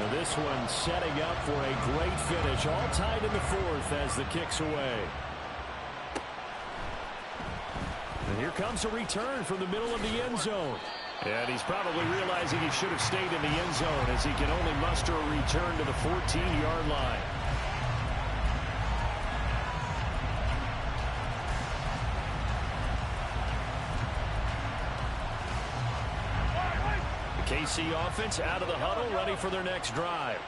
Now this one setting up for a great finish. All tied in the 4th as the kick's away. And here comes a return from the middle of the end zone. And he's probably realizing he should have stayed in the end zone as he can only muster a return to the 14-yard line. The KC offense out of the huddle, ready for their next drive.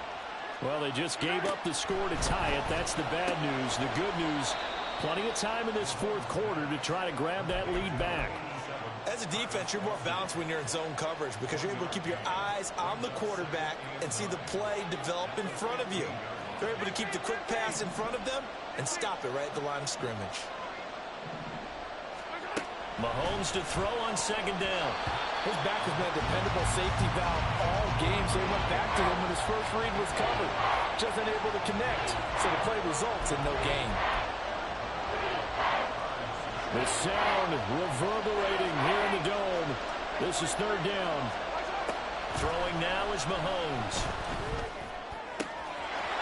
Well, they just gave up the score to tie it. That's the bad news. The good news, plenty of time in this 4th quarter to try to grab that lead back. As a defense, you're more balanced when you're in zone coverage because you're able to keep your eyes on the quarterback and see the play develop in front of you. They're able to keep the quick pass in front of them and stop it right at the line of scrimmage. Mahomes to throw on 2nd down. His back has been a dependable safety valve all game, so he went back to him when his first read was covered. Just unable to connect, so the play results in no gain. The sound reverberating here in the dome. This is 3rd down. Throwing now is Mahomes.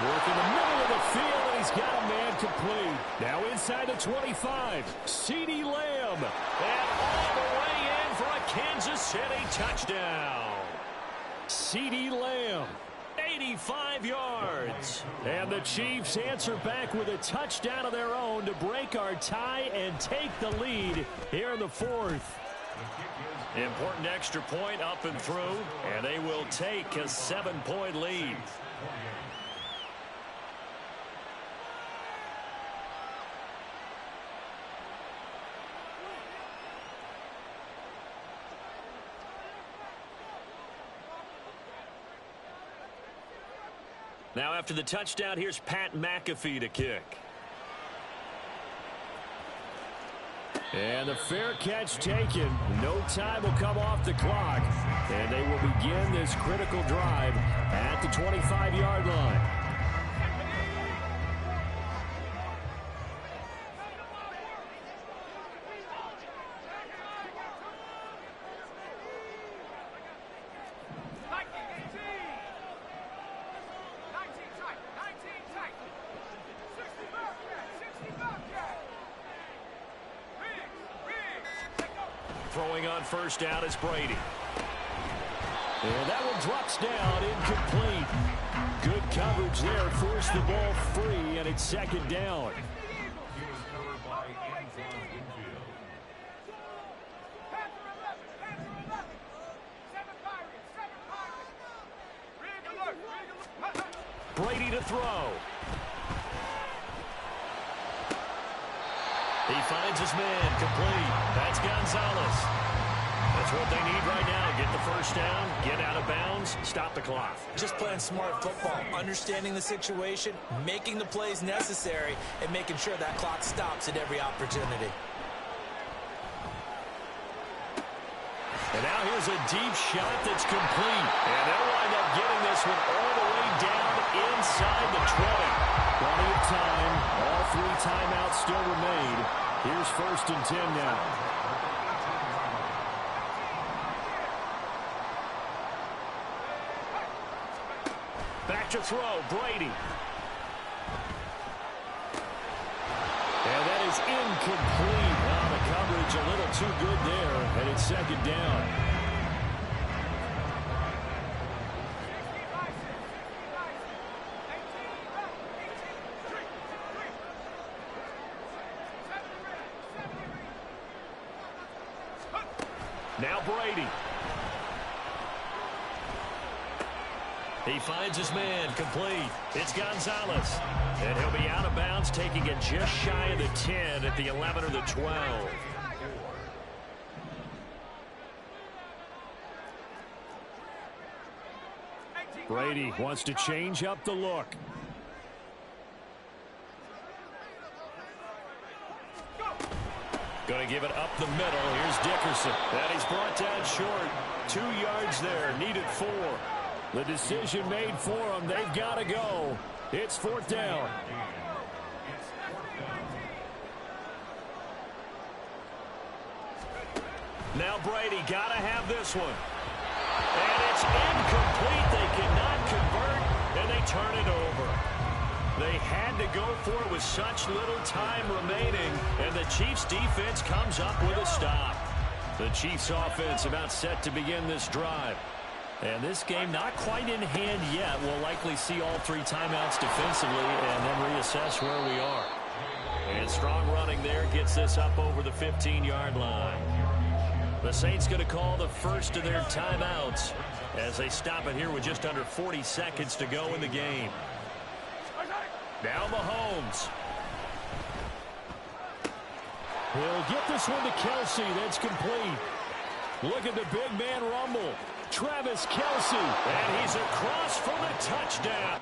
Work in the middle of the field, and he's got a man complete. Now inside the 25, CeeDee Lamb. And all the way in for a Kansas City touchdown. CeeDee Lamb, 85 yards. And the Chiefs answer back with a touchdown of their own to break our tie and take the lead here in the 4th. Important extra point up and through, and they will take a 7-point lead. Now after the touchdown, here's Pat McAfee to kick. And the fair catch taken. No time will come off the clock. And they will begin this critical drive at the 25-yard line. Throwing on first down is Brady. And that one drops down, incomplete. Good coverage there, forced the ball free, and it's second down. He was covered by Antoine Winfield. Brady to throw. He finds his man, complete. That's Gonzalez. That's what they need right now. Get the first down, get out of bounds, stop the clock. Just playing smart football, understanding the situation, making the plays necessary, and making sure that clock stops at every opportunity. And now here's a deep shot that's complete. And they'll wind up getting this one all the way down inside the 20. Plenty of time. All three timeouts still remain. Here's 1st and 10 now. Back to throw, Brady. And that is incomplete. Now the coverage a little too good there, and it's second down. Now Brady. He finds his man, complete. It's Gonzalez. And he'll be out of bounds, taking it just shy of the 10 at the 11 or the 12. Brady wants to change up the look. Going to give it up the middle. Here's Dickerson. And he's brought down short. 2 yards there, needed 4. The decision made for them. They've got to go. It's 4th down. Now Brady got to have this one. And it's incomplete. They cannot convert, and they turn it over. They had to go for it with such little time remaining, and the Chiefs' defense comes up with a stop. The Chiefs' offense about set to begin this drive. And this game not quite in hand yet. We'll likely see all 3 timeouts defensively and then reassess where we are. And strong running there gets this up over the 15-yard line. The Saints going to call the first of their timeouts as they stop it here with just under 40 seconds to go in the game. Now Mahomes. He'll get this one to Kelsey. That's complete. Look at the big man rumble. Travis Kelsey. And he's across for the touchdown.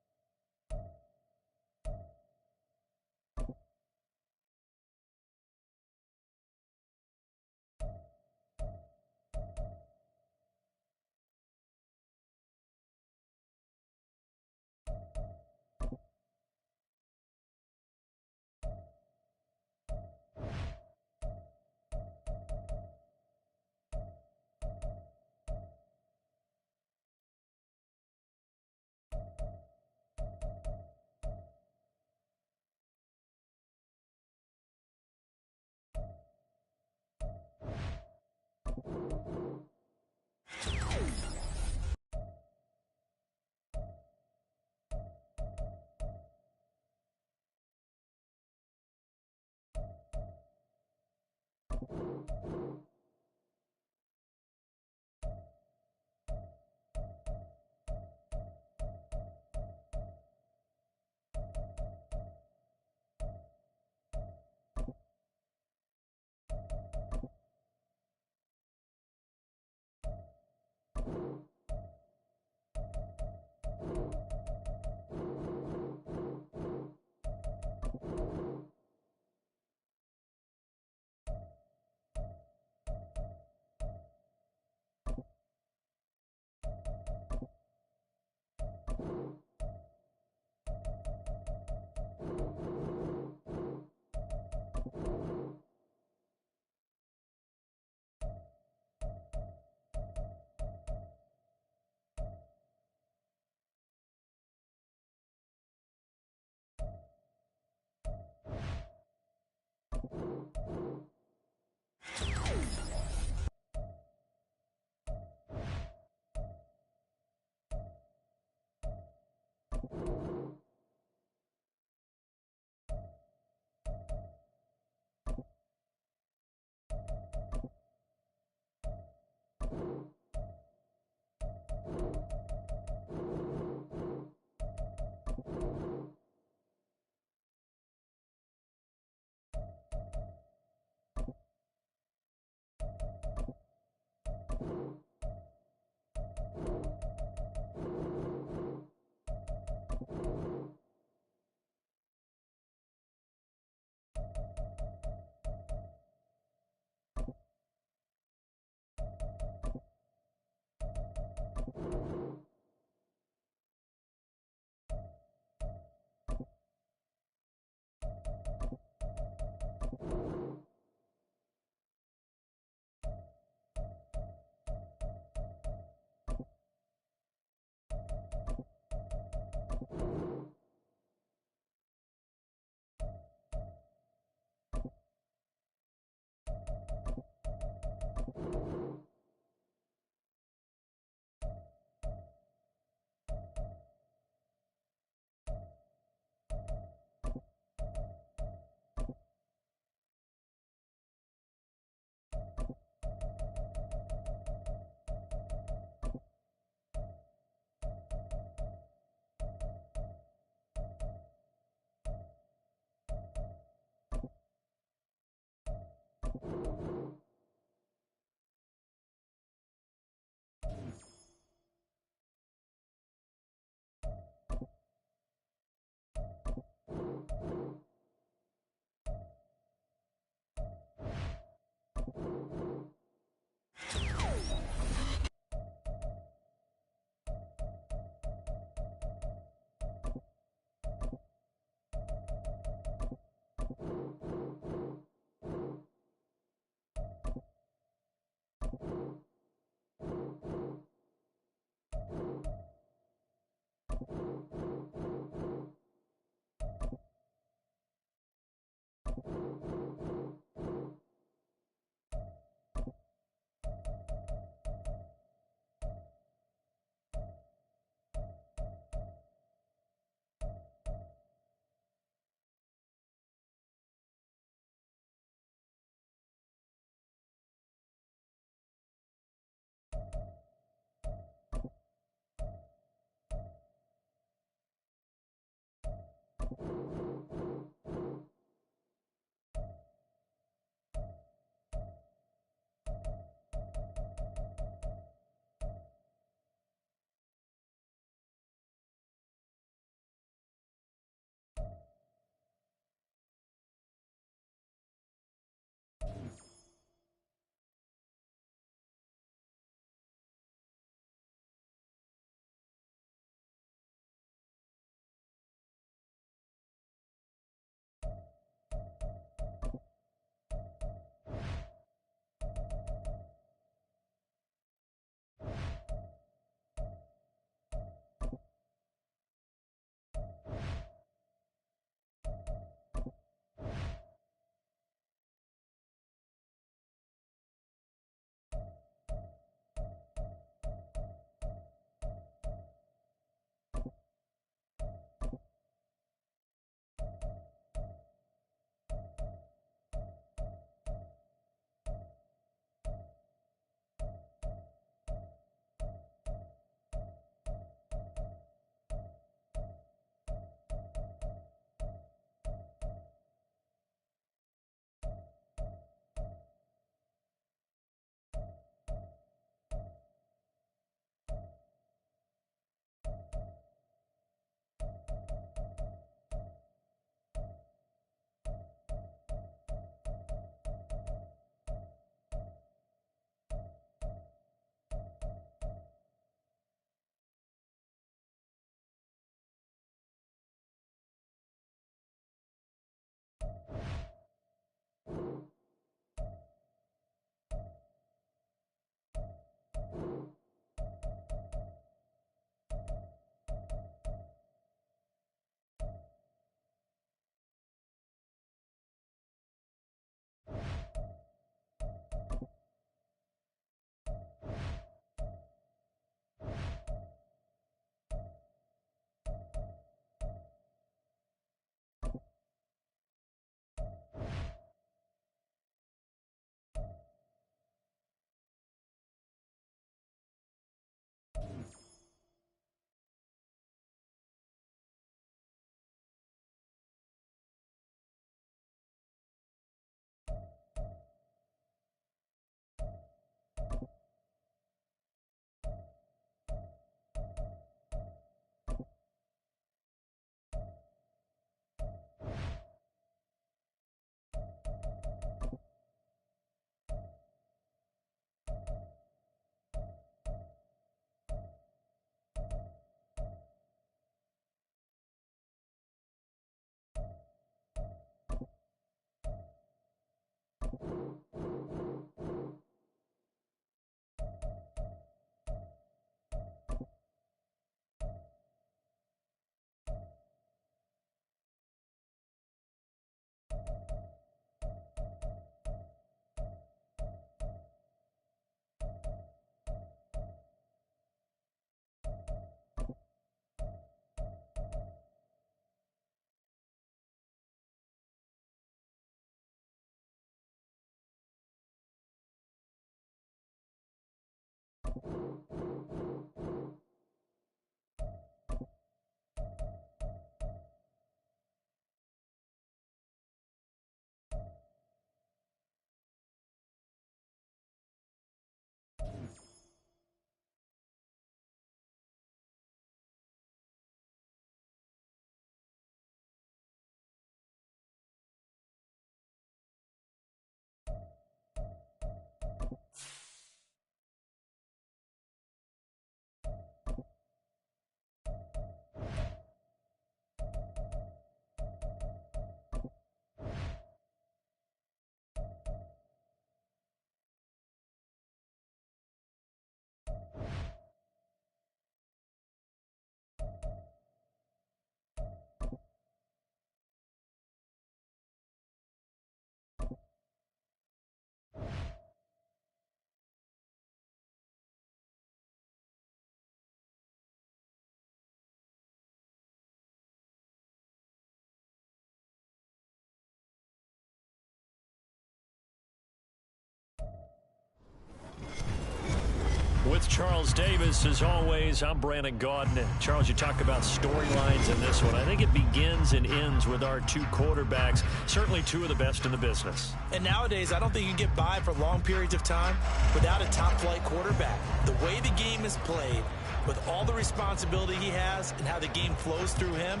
with Charles Davis. As always, I'm Brandon Gaudin. Charles, you talk about storylines in this one. I think it begins and ends with our two quarterbacks, certainly two of the best in the business. And nowadays, I don't think you can get by for long periods of time without a top-flight quarterback. The way the game is played, with all the responsibility he has and how the game flows through him,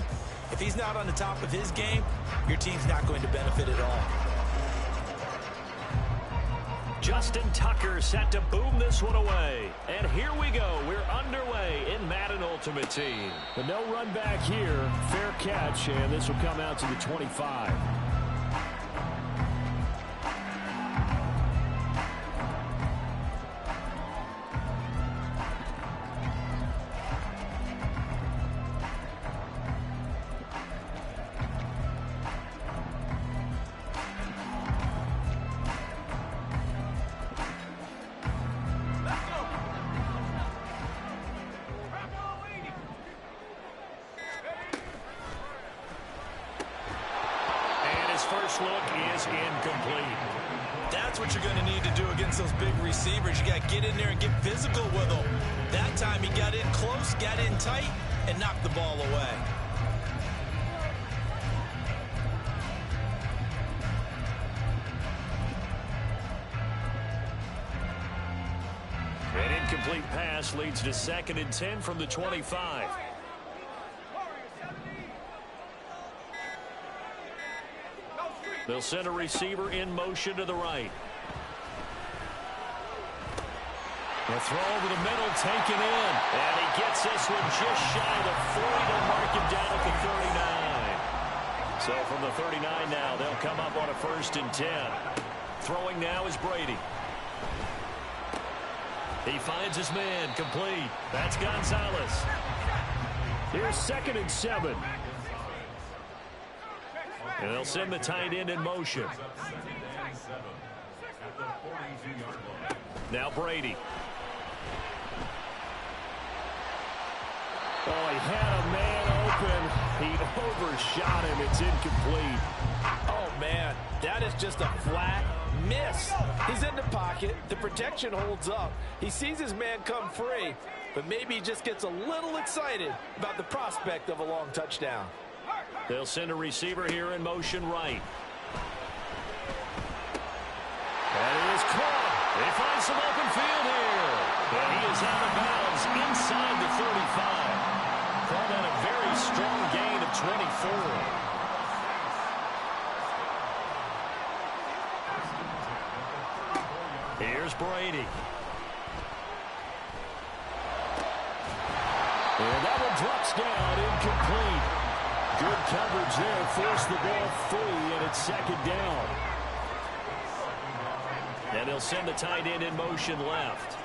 if he's not on the top of his game, your team's not going to benefit at all. Justin Tucker set to boom this one away. And here we go. We're underway in Madden Ultimate Team. But no run back here. Fair catch, and this will come out to the 25. First look is incomplete. That's what you're going to need to do against those big receivers. You got to get in there and get physical with them. That time he got in close, got in tight, and knocked the ball away. An incomplete pass leads to 2nd and 10 from the 25. They'll send a receiver in motion to the right. The throw over the middle, taken in. And he gets this one just shy of the 40 to mark him down at the 39. So from the 39 now, they'll come up on a 1st and 10. Throwing now is Brady. He finds his man, complete. That's Gonzalez. Here's 2nd and 7. And they'll send the tight end in motion. Now Brady. Oh, he had a man open. He overshot him. It's incomplete. Oh, man, that is just a flat miss. He's in the pocket. The protection holds up. He sees his man come free, but maybe he just gets a little excited about the prospect of a long touchdown. They'll send a receiver here in motion right. That is caught. They find some open field here. And he is out of bounds inside the 35. Call that a very strong gain of 24. Here's Brady. And that one drops down, incomplete. Good coverage there, forced the ball free, and it's 2nd down. And they'll send the tight end in motion left.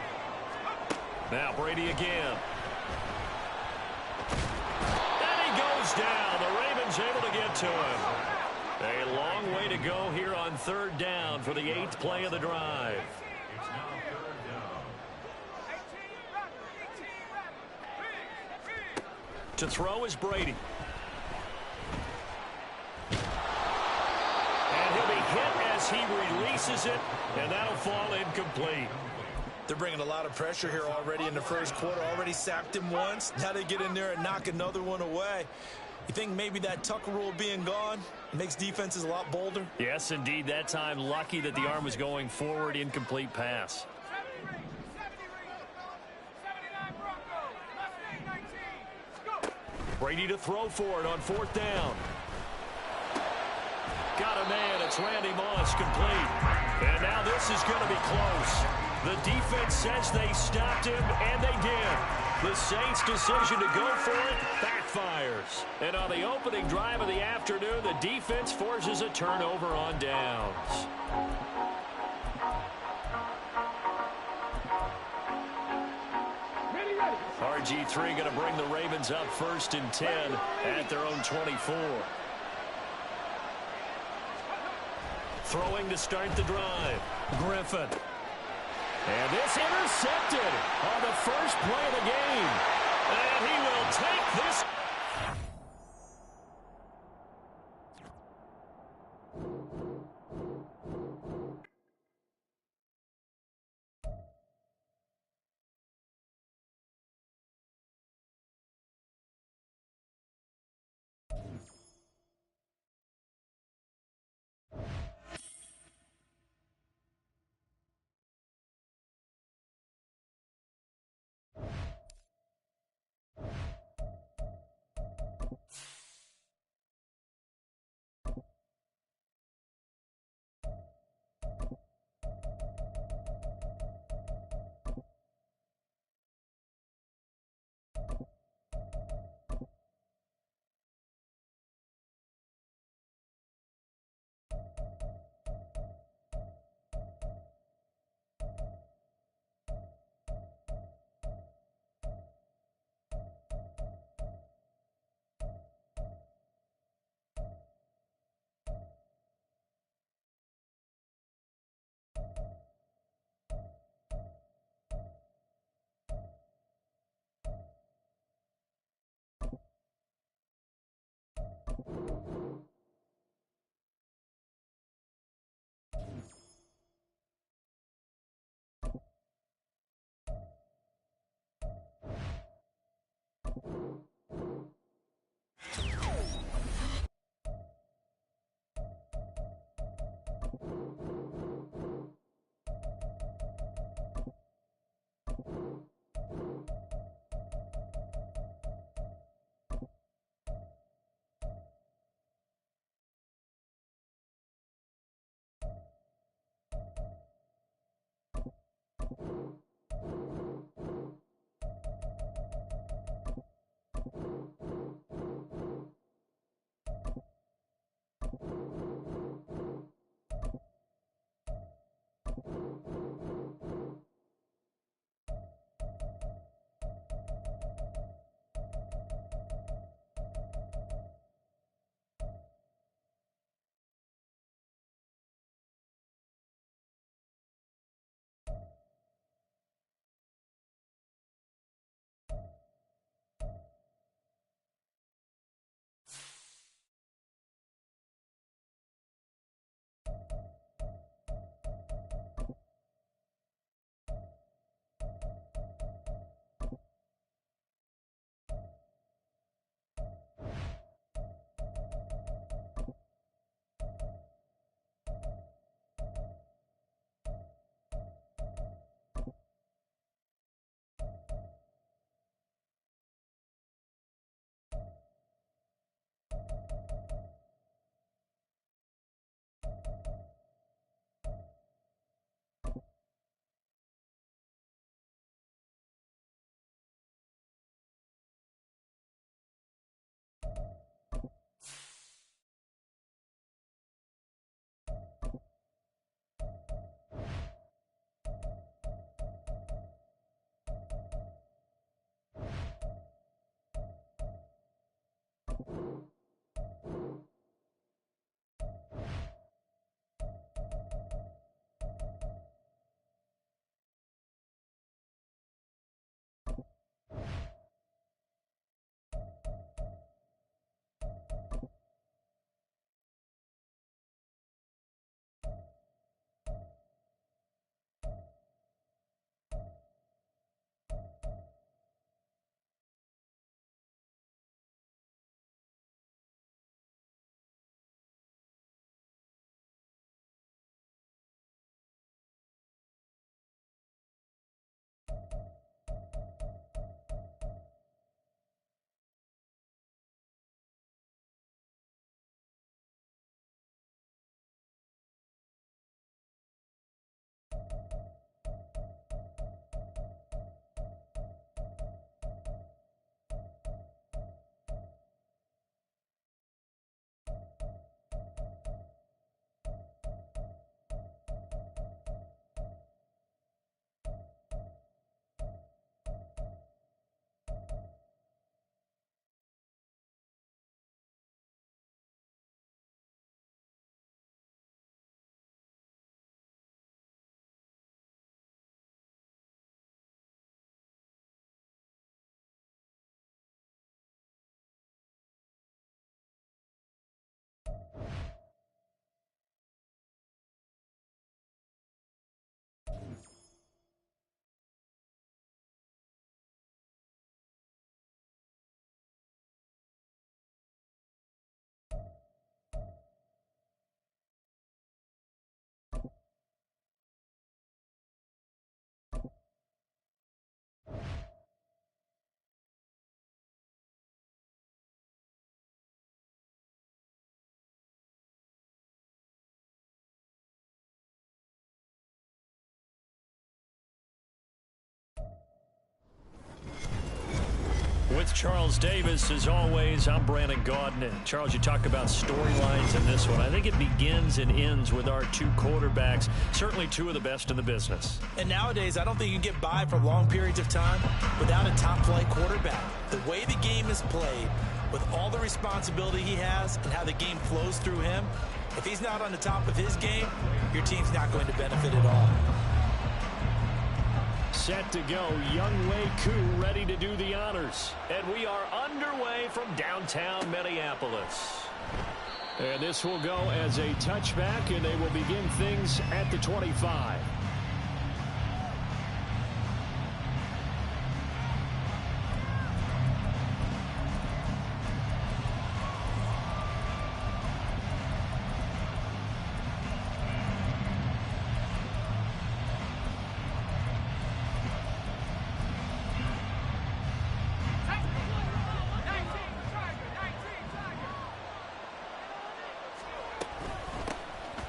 Now Brady again. And he goes down. The Ravens able to get to him. A long way to go here on 3rd down for the 8th play of the drive. To throw is Brady. And he'll be hit as he releases it, and that'll fall incomplete. They're bringing a lot of pressure here already in the 1st quarter. Already sacked him once. Now they get in there and knock another one away. You think maybe that Tucker rule being gone makes defenses a lot bolder? Yes, indeed. That time, lucky that the arm was going forward. Incomplete pass. Brady to throw for it on 4th down. Got a man. It's Randy Moss, complete. And now this is going to be close. The defense says they stopped him, and they did. The Saints' decision to go for it backfires. And on the opening drive of the afternoon, the defense forces a turnover on downs. RG3 going to bring the Ravens up 1st and 10 at their own 24. Throwing to start the drive. Griffin. And this intercepted on the first play of the game. And he will take this with Charles Davis. As always, I'm Brandon Gaudin. And Charles, you talk about storylines in this one. I think it begins and ends with our two quarterbacks, certainly two of the best in the business. And nowadays, I don't think you can get by for long periods of time without a top-flight quarterback. The way the game is played, with all the responsibility he has and how the game flows through him, if he's not on the top of his game, your team's not going to benefit at all. Set to go, Young Wei Koo ready to do the honors. And we are underway from downtown Minneapolis. And this will go as a touchback, and they will begin things at the 25.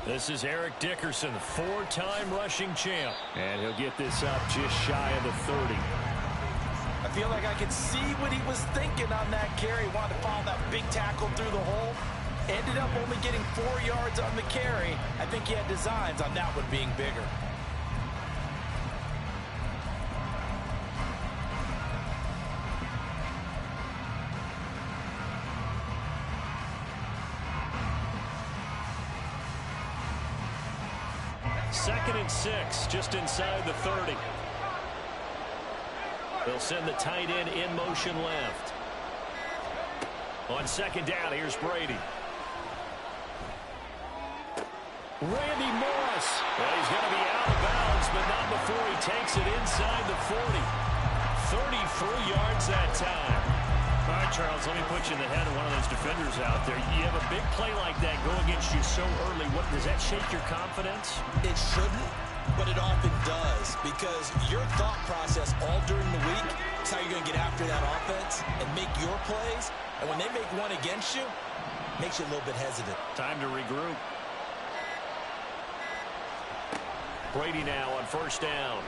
This is Eric Dickerson, four-time rushing champ. And he'll get this up just shy of the 30. I feel like I could see what he was thinking on that carry. Wanted to follow that big tackle through the hole. Ended up only getting 4 yards on the carry. I think he had designs on that one being bigger. Second and 6, just inside the 30. They'll send the tight end in motion left. On second down, here's Brady. Randy Moss. Well, he's going to be out of bounds, but not before he takes it inside the 40. 33 yards that time. All right, Charles, let me put you in the head of one of those defenders out there. You have a big play like that go against you so early. What, does that shake your confidence? It shouldn't, but it often does, because your thought process all during the week is how you're going to get after that offense and make your plays. And when they make one against you, it makes you a little bit hesitant. Time to regroup. Brady now on first down.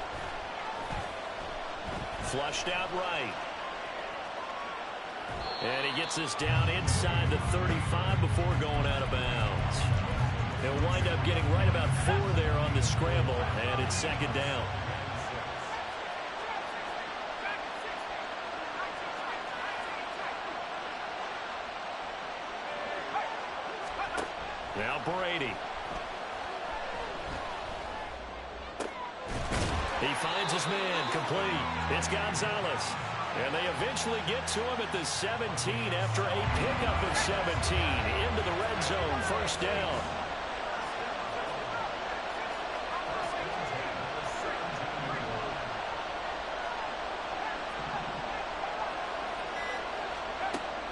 Flushed out right. And he gets this down inside the 35 before going out of bounds. He'll wind up getting right about 4 there on the scramble, and it's second down. Now Brady. He finds his man, complete. It's Gonzalez. And they eventually get to him at the 17 after a pickup of 17 into the red zone, first down.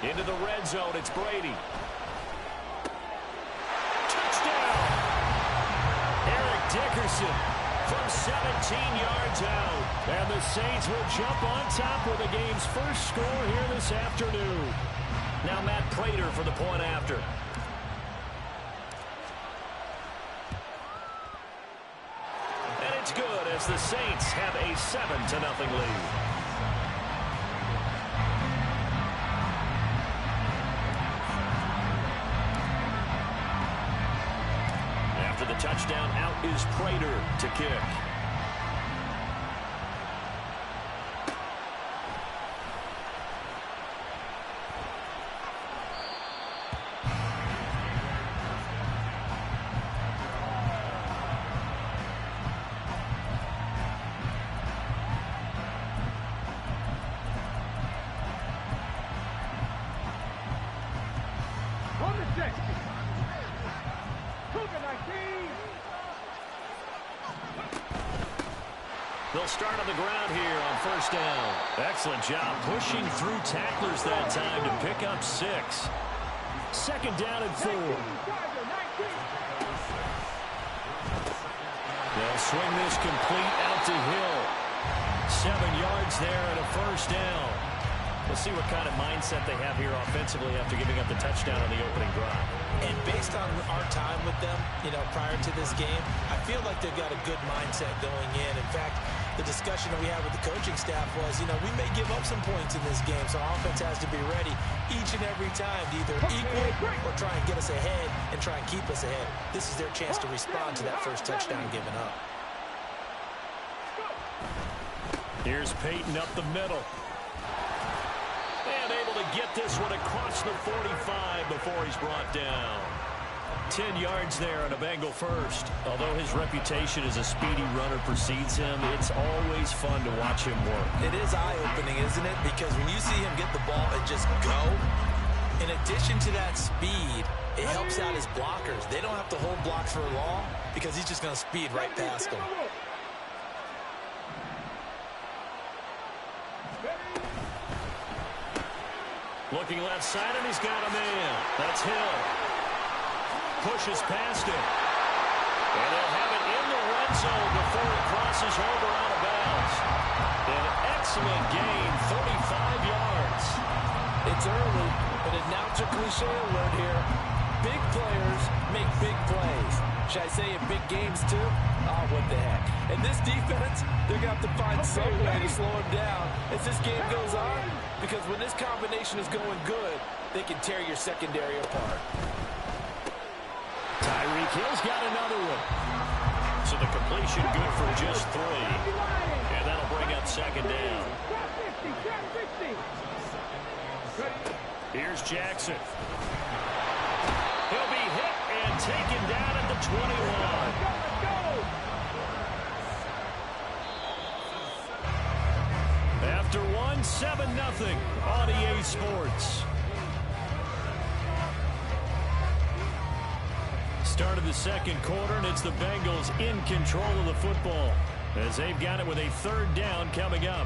Into the red zone, it's Brady. Touchdown! Eric Dickerson from 17 yards out. And the Saints will jump on top with the game's first score here this afternoon. Now Matt Prater for the point after. And it's good as the Saints have a 7-0 lead. After the touchdown, out is Prater to kick. They'll start on the ground here on first down. Excellent job pushing through tacklers that time to pick up 6. Second down and 4. They'll swing this complete out to Hill. 7 yards there and a first down. We'll see what kind of mindset they have here offensively after giving up the touchdown on the opening drive. And based on our time with them, prior to this game, I feel like they've got a good mindset going in. In fact, the discussion that we had with the coaching staff was, we may give up some points in this game, so our offense has to be ready each and every time to either equal or try and get us ahead and try and keep us ahead. This is their chance to respond to that first touchdown given up. Here's Peyton up the middle. And able to get this one across the 45 before he's brought down. 10 yards there on a Bengal first. Although his reputation as a speedy runner precedes him, it's always fun to watch him work. It is eye-opening, isn't it? Because when you see him get the ball and just go, in addition to that speed, it helps out his blockers. They don't have to hold blocks for long because he's just going to speed right past them. Looking left side, and he's got a man. That's Hill. Pushes past him. And they'll have it in the red zone before it crosses over out of bounds. An excellent gain, 35 yards. It's early, but announcer cliche alert here. Big players make big plays. Should I say in big games too? Oh, what the heck. And this defense, they're going to have to find some way to slow him down as this game goes on, because when this combination is going good, they can tear your secondary apart. Tyreek Hill's got another one. So the completion good for just 3. And that'll bring up second down. Here's Jackson. He'll be hit and taken down at the 21. After 1, 7-0 on EA Sports. Start of the second quarter, and it's the Bengals in control of the football as they've got it with a third down coming up.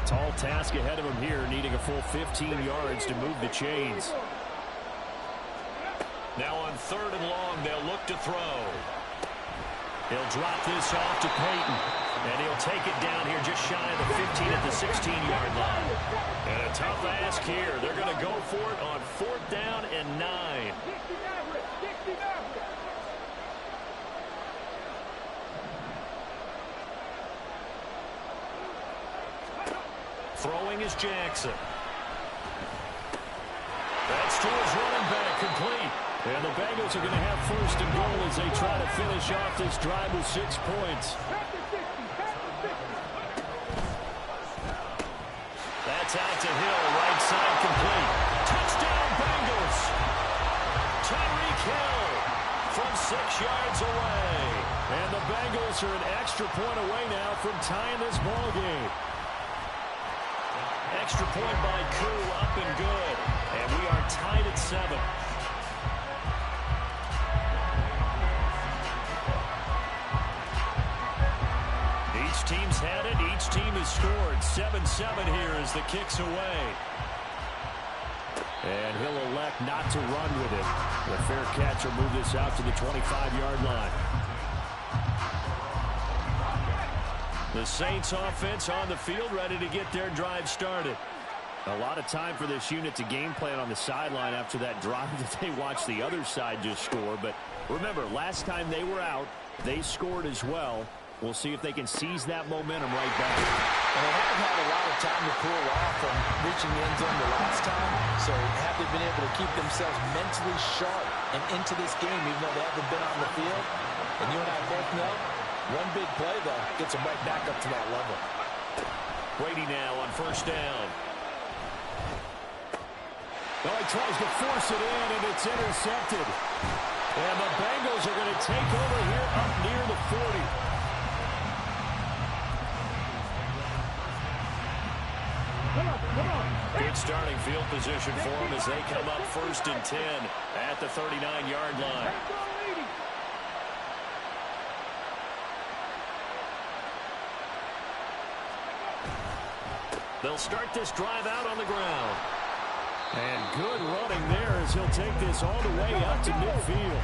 Tall task ahead of him here, needing a full 15 yards to move the chains. Now on 3rd and long, they'll look to throw. He'll drop this off to Peyton, and he'll take it down here just shy of the 15 at the 16-yard line. And a tough ask here. They're going to go for it on 4th down and 9. Throwing is Jackson. That's to his running back, complete. And the Bengals are going to have 1st and goal as they try to finish off this drive with 6 points. That's out to Hill, right side complete. Touchdown Bengals. Tyreek Hill from 6 yards away. And the Bengals are an extra point away now from tying this ball game. Extra point by Koo, up and good. And we are tied at 7. Each team's had it. Each team has scored. 7-7 here as the kick's away. And he'll elect not to run with it. The fair catch will move this out to the 25-yard line. The Saints offense on the field, ready to get their drive started. A lot of time for this unit to game plan on the sideline after that drive that they watched the other side just score. But remember, last time they were out, they scored as well. We'll see if they can seize that momentum right back. And they haven't had a lot of time to cool off from reaching the end zone the last time. So have they been able to keep themselves mentally sharp and into this game, even though they haven't been on the field? And you and I both know, one big play, though, gets them right back up to that level. Brady now on 1st down. Well, he tries to force it in, and it's intercepted. And the Bengals are going to take over here up near the 40. Good starting field position for them as they come up 1st and 10 at the 39-yard line. They'll start this drive out on the ground. And good running there as he'll take this all the way up to midfield.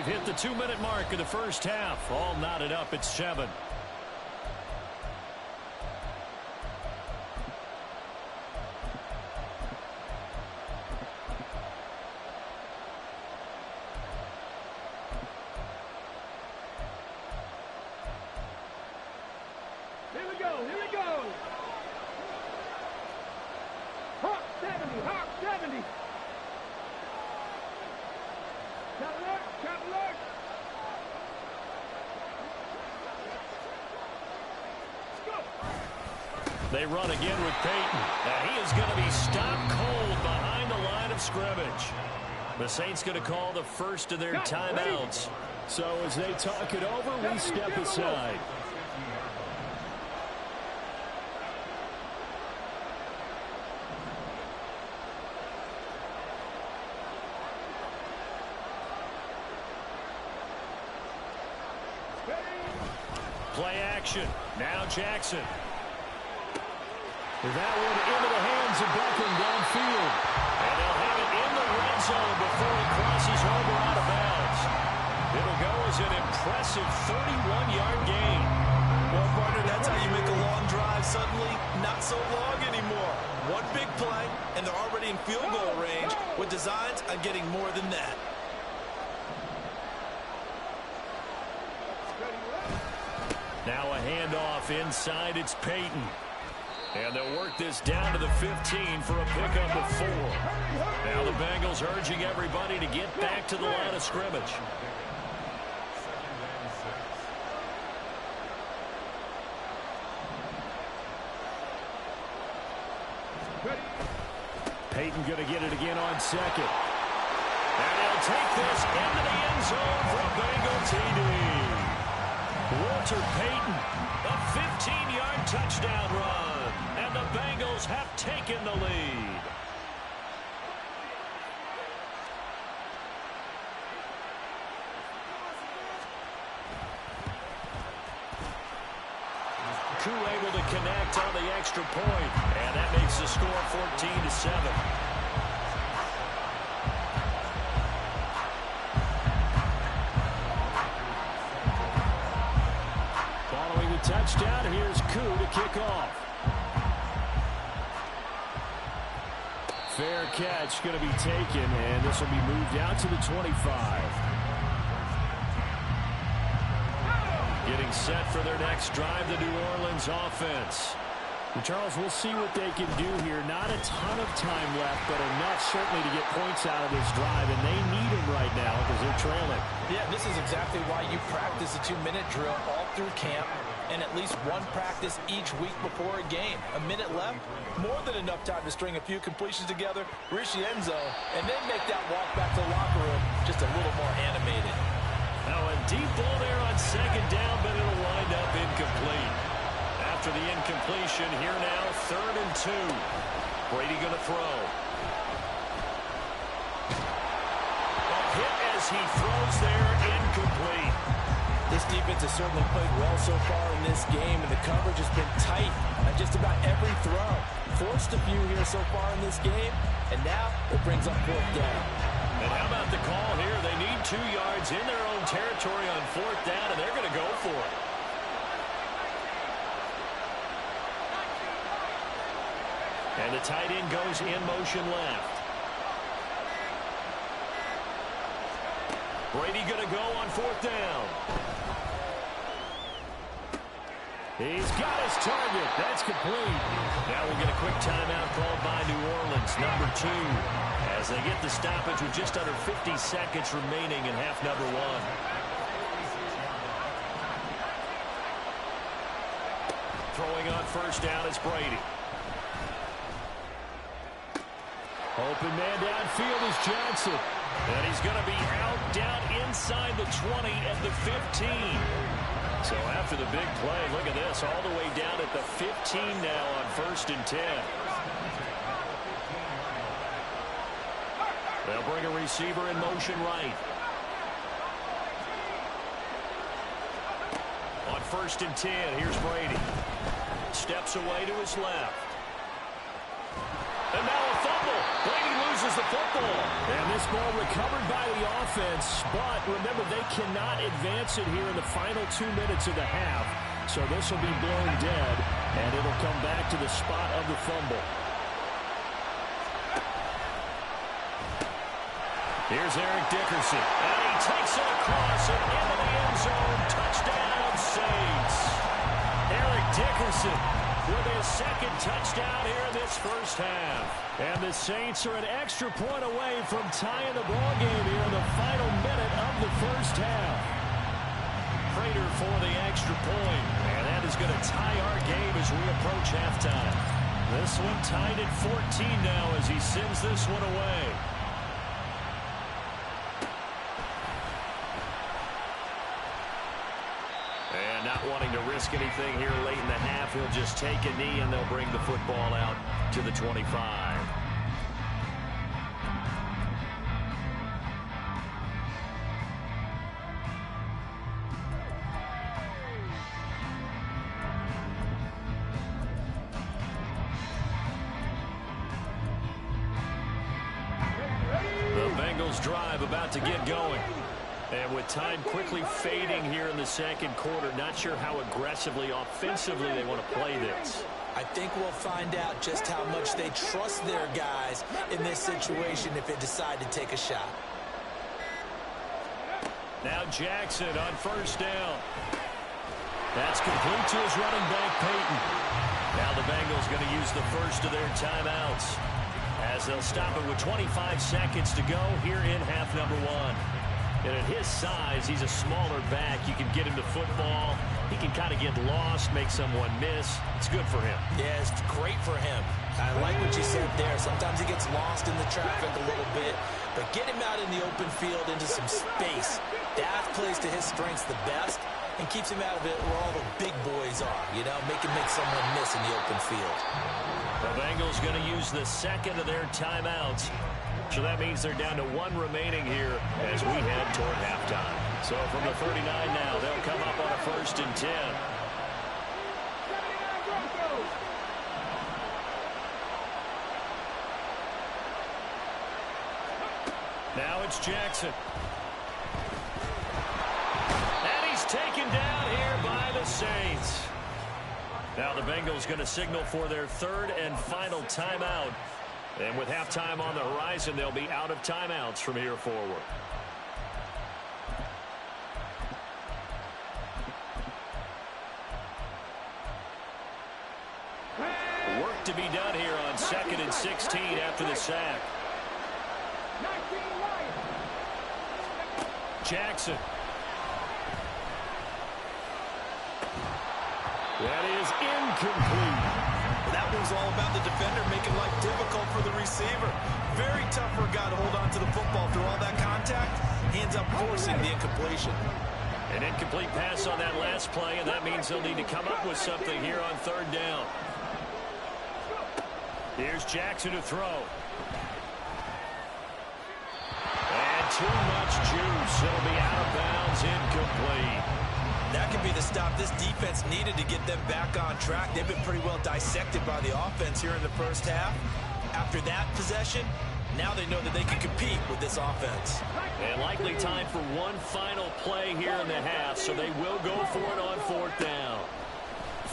We've hit the 2-minute mark of the first half. All knotted up at 7. Here we go, here we go. Hawk 70, Hawk 70. Trap alert, trap alert. Let's go. They run again with Peyton. Now he is going to be stopped cold behind the line of scrimmage. The Saints going to call the first of their timeouts. So as they talk it over, we step aside. Play action. Now Jackson. That one into the hands of Beckham downfield. And they'll have it in the red zone before it crosses over out of bounds. It'll go as an impressive 31-yard gain. Well, partner, that's how you make a long drive suddenly not so long anymore. One big play, and they're already in field goal range with designs on getting more than that. Now a handoff inside. It's Peyton. And they'll work this down to the 15 for a pickup of 4. Now the Bengals urging everybody to get back to the line of scrimmage. Peyton going to get it again on second. And he'll take this into the end zone for a Bengal TD. Walter Payton, a 15-yard touchdown run, and the Bengals have taken the lead. Koo able to connect on the extra point, and that makes the score 14-7. Touchdown. Here's Koo to kick off. Fair catch going to be taken, and this will be moved out to the 25. Getting set for their next drive, the New Orleans offense. And Charles, we'll see what they can do here. Not a ton of time left, but enough certainly to get points out of this drive, and they need them right now because they're trailing. Yeah, this is exactly why you practice a 2-minute drill all through camp and at least one practice each week before a game. A minute left, more than enough time to string a few completions together, reach the end zone, and then make that walk back to the locker room just a little more animated. Now a deep ball there on second down, but it'll wind up incomplete. After the incompletion, here now, 3rd and 2. Brady going to throw. A hit as he throws there, incomplete. This defense has certainly played well so far in this game, and the coverage has been tight on just about every throw. Forced a few here so far in this game, and now it brings up 4th down. And how about the call here? They need 2 yards in their own territory on 4th down, and they're going to go for it. And the tight end goes in motion left. Brady going to go on 4th down. He's got his target. That's complete. Now we'll get a quick timeout called by New Orleans, number 2, as they get the stoppage with just under 50 seconds remaining in half number 1. Throwing on 1st down is Brady. Open man downfield is Johnson. And he's going to be out down inside the 20 at the 15. So after the big play, look at this, all the way down at the 15 now on 1st and 10. They'll bring a receiver in motion right. On 1st and 10, here's Brady. Steps away to his left. And now a fumble. Brady loses the football. And this ball recovered by the offense, but remember, they cannot advance it here in the final 2 minutes of the half. So this will be blown dead, and it'll come back to the spot of the fumble. Here's Eric Dickerson, and he takes it across and into the end zone. Touchdown, Saints. Eric Dickerson with his second touchdown here in this first half. And the Saints are an extra point away from tying the ball game here in the final minute of the first half. Prater for the extra point, and that is going to tie our game as we approach halftime. This one tied at 14 now as he sends this one away. And not wanting to risk anything here late in the half, he'll just take a knee and they'll bring the football out to the 25. The Bengals drive about to get going. And with time quickly fading here in the second quarter, not sure how aggressively, offensively they want to play this. I think we'll find out just how much they trust their guys in this situation if they decide to take a shot. Now Jackson on first down. That's complete to his running back, Peyton. Now the Bengals going to use the first of their timeouts as they'll stop it with 25 seconds to go here in half number one. And at his size, he's a smaller back. You can get him to football. He can kind of get lost, make someone miss. It's good for him. Yeah, it's great for him. I like what you said there. Sometimes he gets lost in the traffic a little bit, but get him out in the open field into some space. That plays to his strengths the best and keeps him out of it where all the big boys are, you know, make someone miss in the open field. The Bengals going to use the second of their timeouts. So that means they're down to one remaining here as we head toward halftime. So from the 39 now, they'll come up on a 1st and 10. Now it's Jackson. And he's taken down here by the Saints. Now the Bengals going to signal for their third and final timeout. And with halftime on the horizon, they'll be out of timeouts from here forward. Work to be done here on 2nd and 16 after the sack. Jackson. That is incomplete. That was all about the defender making life difficult for the receiver. Very tough for a guy to hold on to the football through all that contact. He ends up forcing the incompletion. An incomplete pass on that last play, and that means they'll need to come up with something here on 3rd down. Here's Jackson to throw. And too much juice. It'll be out of bounds, incomplete. That could be the stop this defense needed to get them back on track. They've been pretty well dissected by the offense here in the first half. After that possession, now they know that they can compete with this offense. And likely time for one final play here in the half, so they will go for it on 4th down.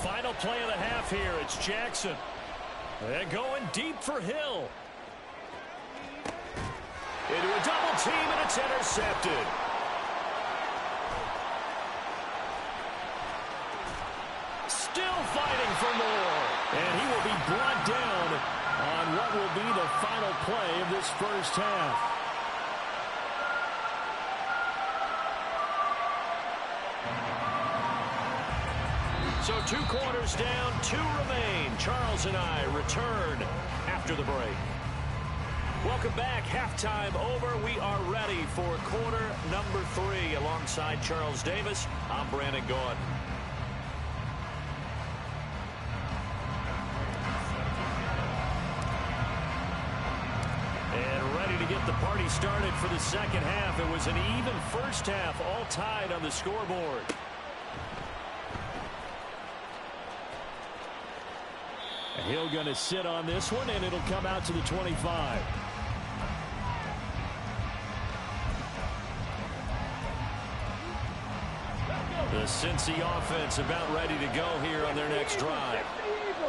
Final play of the half here. It's Jackson. And going deep for Hill. Into a double team, and it's intercepted. Still fighting for more. And he will be brought down on what will be the final play of this first half. So 2 quarters down, 2 remain. Charles and I return after the break. Welcome back. Halftime over. We are ready for quarter number 3 alongside Charles Davis. I'm Brandon Gaudin. And ready to get the party started for the second half. It was an even first half, all tied on the scoreboard. He'll going to sit on this one, and it'll come out to the 25. The Cincy offense about ready to go here on their next drive.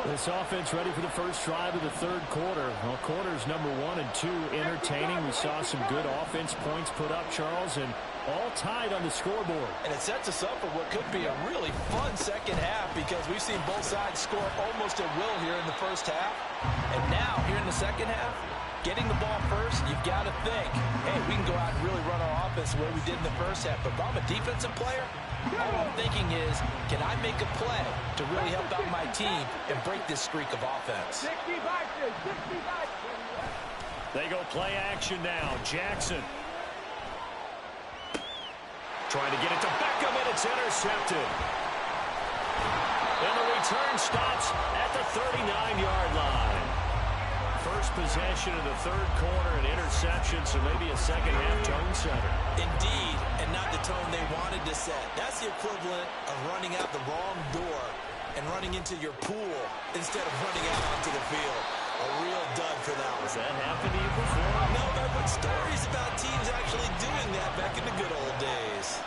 This offense ready for the first drive of the third quarter. Well, quarters number 1 and 2 entertaining. We saw some good offense points put up, Charles, and all tied on the scoreboard. And it sets us up for what could be a really fun second half because we've seen both sides score almost at will here in the first half. And now, here in the second half, getting the ball first, you've got to think, hey, we can go out and really run our offense the way we did in the first half. But if I'm a defensive player, all I'm thinking is, can I make a play to really help out my team and break this streak of offense? They go play action now. Jackson. Trying to get it to Beckham, and it's intercepted. And the return stops at the 39-yard line. First possession of the third quarter, an interception, so maybe a second-half tone setter. Indeed, and not the tone they wanted to set. That's the equivalent of running out the wrong door and running into your pool instead of running out onto the field. A real dud for them. Has that happened to you before? No, but I've heard stories about teams actually doing that back in the good old days.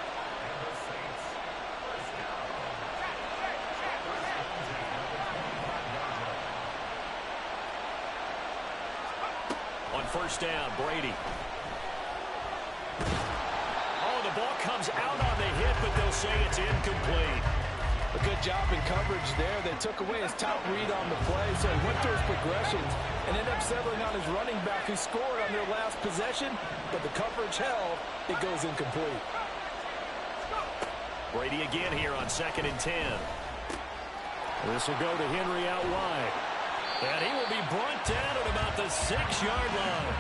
On first down, Brady. Oh, the ball comes out on the hit, but they'll say it's incomplete. A good job in coverage there. They took away his top read on the play, so he went through his progressions and ended up settling on his running back who scored on their last possession, but the coverage held. It goes incomplete. Brady again here on 2nd and 10. This will go to Henry out wide. And he will be brought down at about the 6-yard line.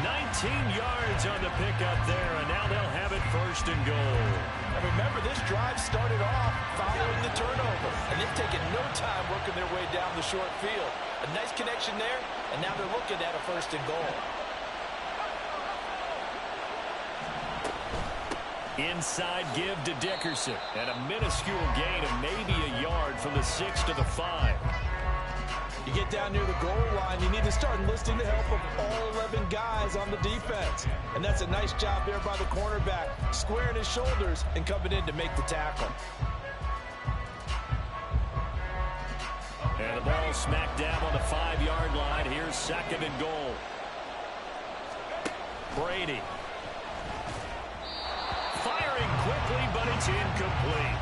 19 yards on the pickup there, and now they'll have it first and goal. And remember, this drive started off following the turnover, and they've taken no time working their way down the short field. A nice connection there, and now they're looking at a first and goal. Inside give to Dickerson, and a minuscule gain of maybe a yard from the 6 to the 5. You get down near the goal line, you need to start enlisting the help of all 11 guys on the defense. And that's a nice job there by the cornerback, squaring his shoulders and coming in to make the tackle. And the ball smack dab on the 5-yard line. Here's 2nd and goal. Brady. Firing quickly, but it's incomplete.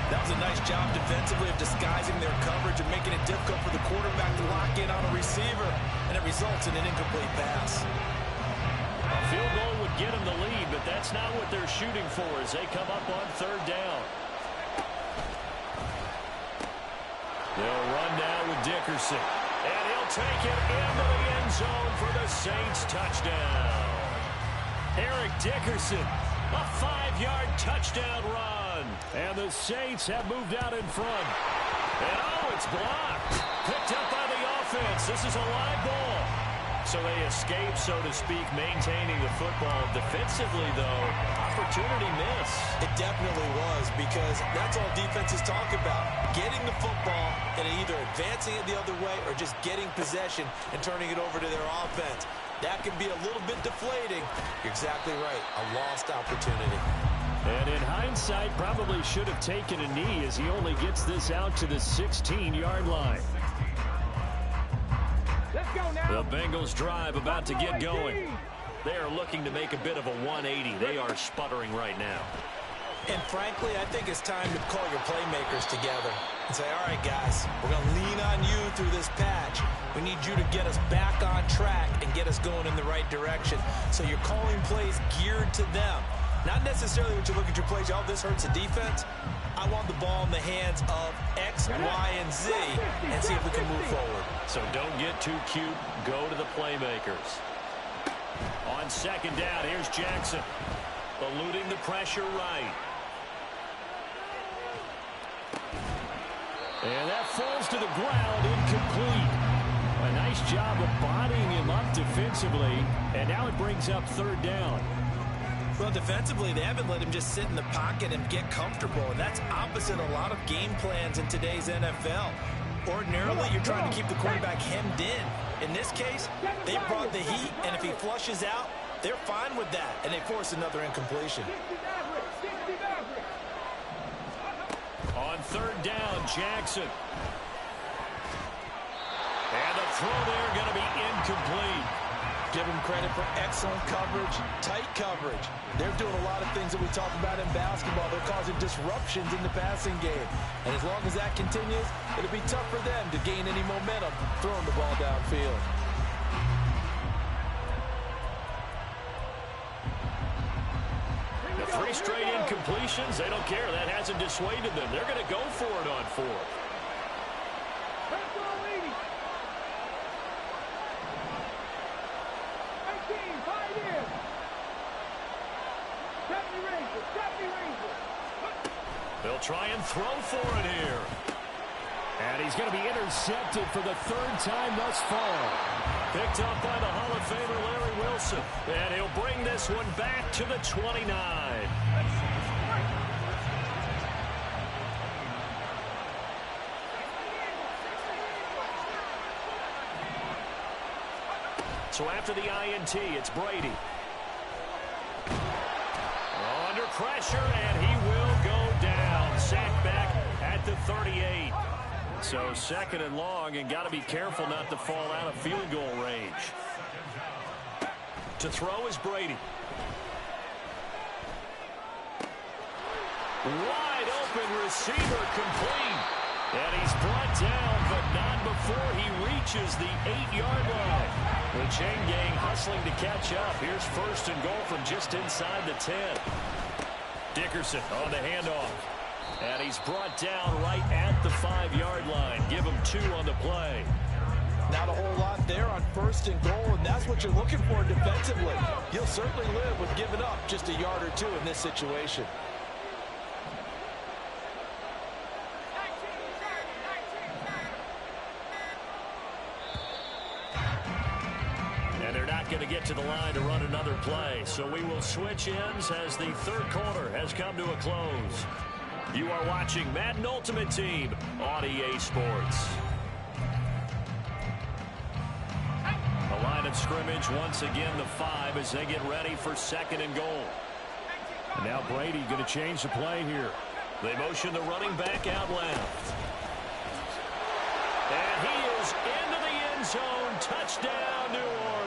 That was a nice job defensively of disguising their coverage and making it difficult for the quarterback to lock in on a receiver, and it results in an incomplete pass. A field goal would get them the lead, but that's not what they're shooting for as they come up on 3rd down. They'll run now with Dickerson, and he'll take it into the end zone for the Saints touchdown. Eric Dickerson, a 5-yard touchdown run. And the Saints have moved out in front. And oh, it's blocked. Picked up by the offense. This is a live ball. So they escape, so to speak, maintaining the football. Defensively, though, opportunity miss. It definitely was, because that's all defenses talk about. Getting the football and either advancing it the other way or just getting possession and turning it over to their offense. That can be a little bit deflating. You're exactly right. A lost opportunity. And in hindsight, probably should have taken a knee as he only gets this out to the 16-yard line. Let's go now. The Bengals drive about to get going. They are looking to make a bit of a 180. They are sputtering right now. And frankly, I think it's time to call your playmakers together and say, all right, guys, we're going to lean on you through this patch. We need you to get us back on track and get us going in the right direction. So you're calling plays geared to them. Not necessarily when you look at your plays, oh, this hurts the defense. I want the ball in the hands of X, Y, and Z and see if we can move forward. So don't get too cute. Go to the playmakers. On 2nd down, here's Jackson. Eluding the pressure right. And that falls to the ground, incomplete. A nice job of bodying him up defensively. And now it brings up 3rd down. Well, defensively, they haven't let him just sit in the pocket and get comfortable, and that's opposite a lot of game plans in today's NFL. Ordinarily, you're trying to keep the quarterback hemmed in. In this case, they brought the heat, and if he flushes out, they're fine with that, and they force another incompletion. On third down, Jackson. And the throw there going to be incomplete. Give him credit for excellent coverage, tight coverage. They're doing a lot of things that we talk about in basketball. They're causing disruptions in the passing game. And as long as that continues, it'll be tough for them to gain any momentum throwing the ball downfield. The 3 straight incompletions, they don't care. That hasn't dissuaded them. They're going to go for it on 4th. They'll try and throw for it here. And he's going to be intercepted for the 3rd time thus far. Picked up by the Hall of Famer Larry Wilson. And he'll bring this one back to the 29. So after the INT, it's Brady. Under pressure, and he will go down. Sacked back at the 38. So 2nd and long, and got to be careful not to fall out of field goal range. To throw is Brady. Wide open receiver, complete. And he's brought down, but not before he reaches the 8-yard line. The chain gang hustling to catch up. Here's 1st and goal from just inside the 10. Dickerson on the handoff. And he's brought down right at the 5-yard line. Give him 2 on the play. Not a whole lot there on 1st and goal, and that's what you're looking for defensively. You'll certainly live with giving up just a yard or 2 in this situation. Going to get to the line to run another play. So we will switch ends as the 3rd quarter has come to a close. You are watching Madden Ultimate Team on EA Sports. The line of scrimmage once again the 5 as they get ready for 2nd and goal. And now Brady going to change the play here. They motion the running back out left. And he is into the end zone. Touchdown, New Orleans.